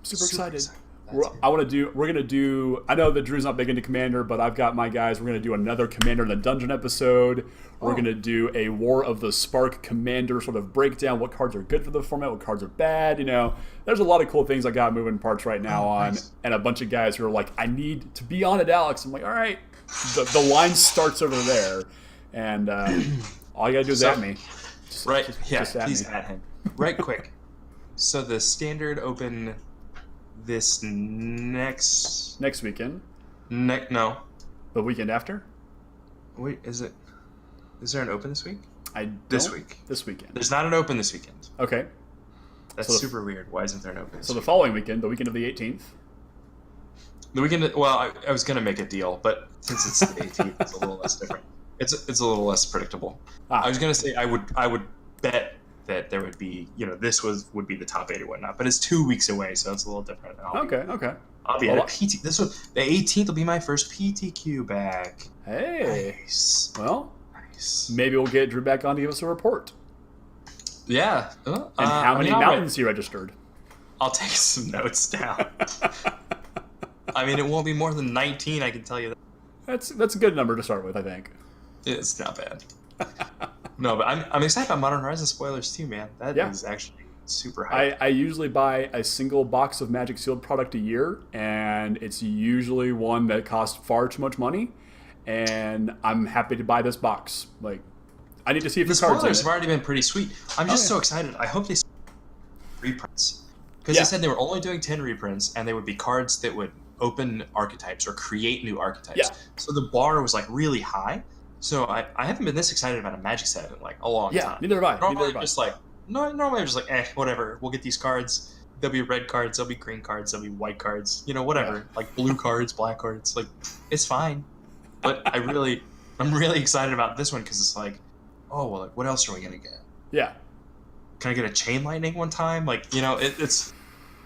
Super excited. We're gonna do. I know that Drew's not big into Commander, but I've got my guys. We're gonna do another Commander in the Dungeon episode. We're gonna do a War of the Spark Commander sort of breakdown. What cards are good for the format? What cards are bad? There's a lot of cool things I got moving parts right now and a bunch of guys who are like, I need to be on it, Alex. I'm like, all right. The line starts over there, and all you gotta do is at me. Please at him. Right quick. So the standard open this next weekend. No. The weekend after? Wait, is there an open this week? This weekend. There's not an open this weekend. Okay. That's super weird. Why isn't there an open? So the following weekend, the weekend of the 18th. The weekend. Well, I was gonna make a deal, but since it's the 18th, it's a little less different. It's a little less predictable. I was gonna say I would bet that there would be this would be the top 8 or whatnot, but it's 2 weeks away, so it's a little different. Okay. I'll be at a PT. The 18th will be my first PTQ back. Hey. Nice. Well, maybe we'll get Drew back on to give us a report. Yeah. And how many mountains he registered? I'll take some notes down. I mean, it won't be more than 19. I can tell you that. That's a good number to start with, I think. It's not bad. No, but I'm excited about Modern Horizons spoilers too, man. That is actually super high. I usually buy a single box of Magic Sealed product a year, and it's usually one that costs far too much money, and I'm happy to buy this box. Like, I need to see if the cards spoilers have already been pretty sweet. I'm just so excited. I hope they reprints. Because they said they were only doing 10 reprints, and they would be cards that would open archetypes or create new archetypes. Yeah. So the bar was like really high. So I haven't been this excited about a Magic set in like a long time. Yeah, neither have I. Normally I'm just like, whatever. We'll get these cards. There'll be red cards. There'll be green cards. There'll be white cards. Whatever. Yeah. Like blue cards, black cards. Like, it's fine. But I'm really excited about this one because it's like, oh well, like what else are we gonna get? Yeah. Can I get a Chain Lightning one time? Like, it's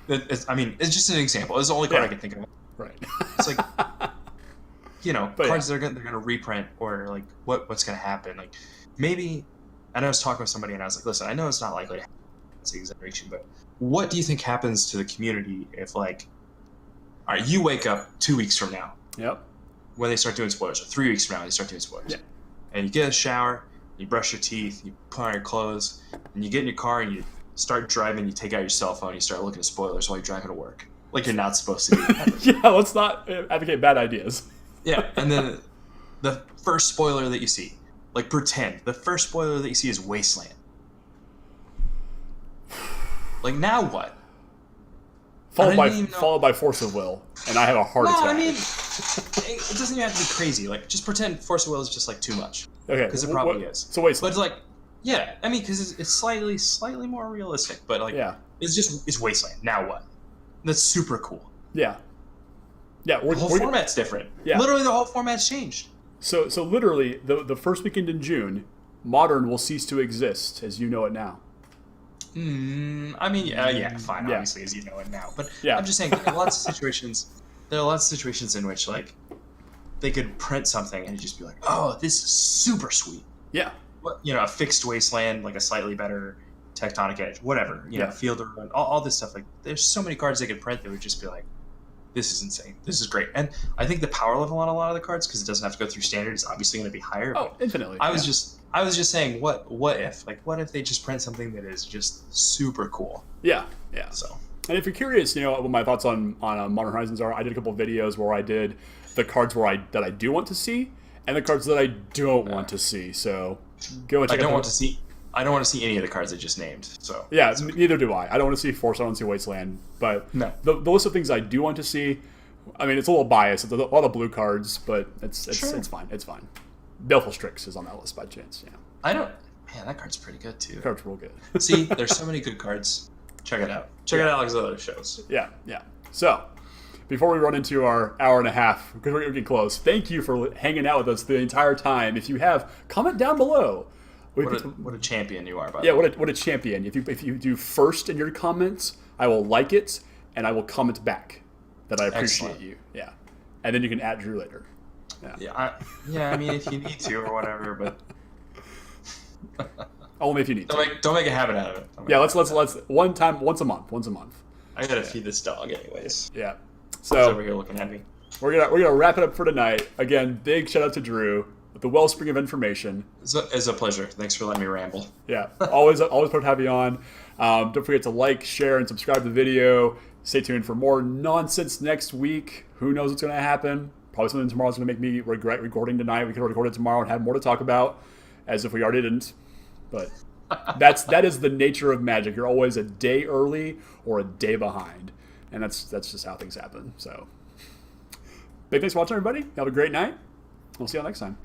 I mean, it's just an example. It's the only card I can think of. Right. It's like. Cards they're gonna reprint or like what's gonna happen. Like maybe I was talking with somebody and I was like, listen, I know it's not likely to happen, it's an exaggeration, but what do you think happens to the community if like all right, you wake up 2 weeks from now. Yep. When they start doing spoilers, or 3 weeks from now they start doing spoilers. Yeah. And you get a shower, you brush your teeth, you put on your clothes, and you get in your car and you start driving, you take out your cell phone, you start looking at spoilers while you're driving to work. Like you're not supposed to do. Yeah, let's not advocate bad ideas. Yeah, and then the first spoiler that you see, like pretend the first spoiler that you see is Wasteland. Like now what? Followed by Force of Will, and I have a heart attack. I mean, it doesn't even have to be crazy. Like just pretend Force of Will is just like too much. Okay, because it probably is. So Wasteland. But it's like, yeah, I mean, because it's slightly more realistic. But like, it's Wasteland. Now what? That's super cool. Yeah. Yeah, the whole format's different. Yeah. Literally, the whole format's changed. So literally, the first weekend in June, Modern will cease to exist as you know it now. I mean, fine. Obviously, as you know it now, but I'm just saying, there are lots of situations in which like they could print something and it'd just be like, oh, this is super sweet. Yeah. But, a fixed Wasteland, like a slightly better Tectonic Edge, whatever. Fielder, all this stuff. Like, there's so many cards they could print that would just be like, this is insane. This is great. And I think the power level on a lot of the cards, because it doesn't have to go through standard, is obviously going to be higher. Oh, infinitely. I was just saying, what if? Like, what if they just print something that is just super cool? Yeah. So. And if you're curious, what my thoughts on Modern Horizons are, I did a couple of videos where I did the cards that I do want to see, and the cards that I don't want to see. So go and check out. I don't want to see any of the cards I just named. So yeah, neither do I. I don't want to see Force. I don't want to see Wasteland. But no. The list of things I do want to see, I mean, it's a little biased. It's a lot of blue cards, but it's fine. It's fine. Baleful Strix is on that list by chance. Yeah. Man, that card's pretty good too. The card's real good. See, there's so many good cards. Check it out. Check out Alex's other shows. Yeah. So, before we run into our hour and a half, because we're getting close, thank you for hanging out with us the entire time. If you have, comment down below. What a champion you are, by the way. What a champion. If you do first in your comments, I will like it, and I will comment back that I appreciate you. Yeah. And then you can @ Drew later. Yeah. I mean, if you need to or whatever, but... Only if you need to. Don't make a habit out of it. Let's once a month. I gotta feed this dog anyways. Yeah. He's So over here looking at me. we're gonna wrap it up for tonight. Again, big shout out to Drew with the wellspring of information. It's a pleasure. Thanks for letting me ramble. Yeah, always pleasure to have you on. Don't forget to like, share, and subscribe to the video. Stay tuned for more nonsense next week. Who knows what's going to happen? Probably something tomorrow's going to make me regret recording tonight. We could record it tomorrow and have more to talk about, as if we already didn't. But that is the nature of Magic. You're always a day early or a day behind, and that's just how things happen. So, big thanks for watching, everybody. Have a great night. We'll see you all next time.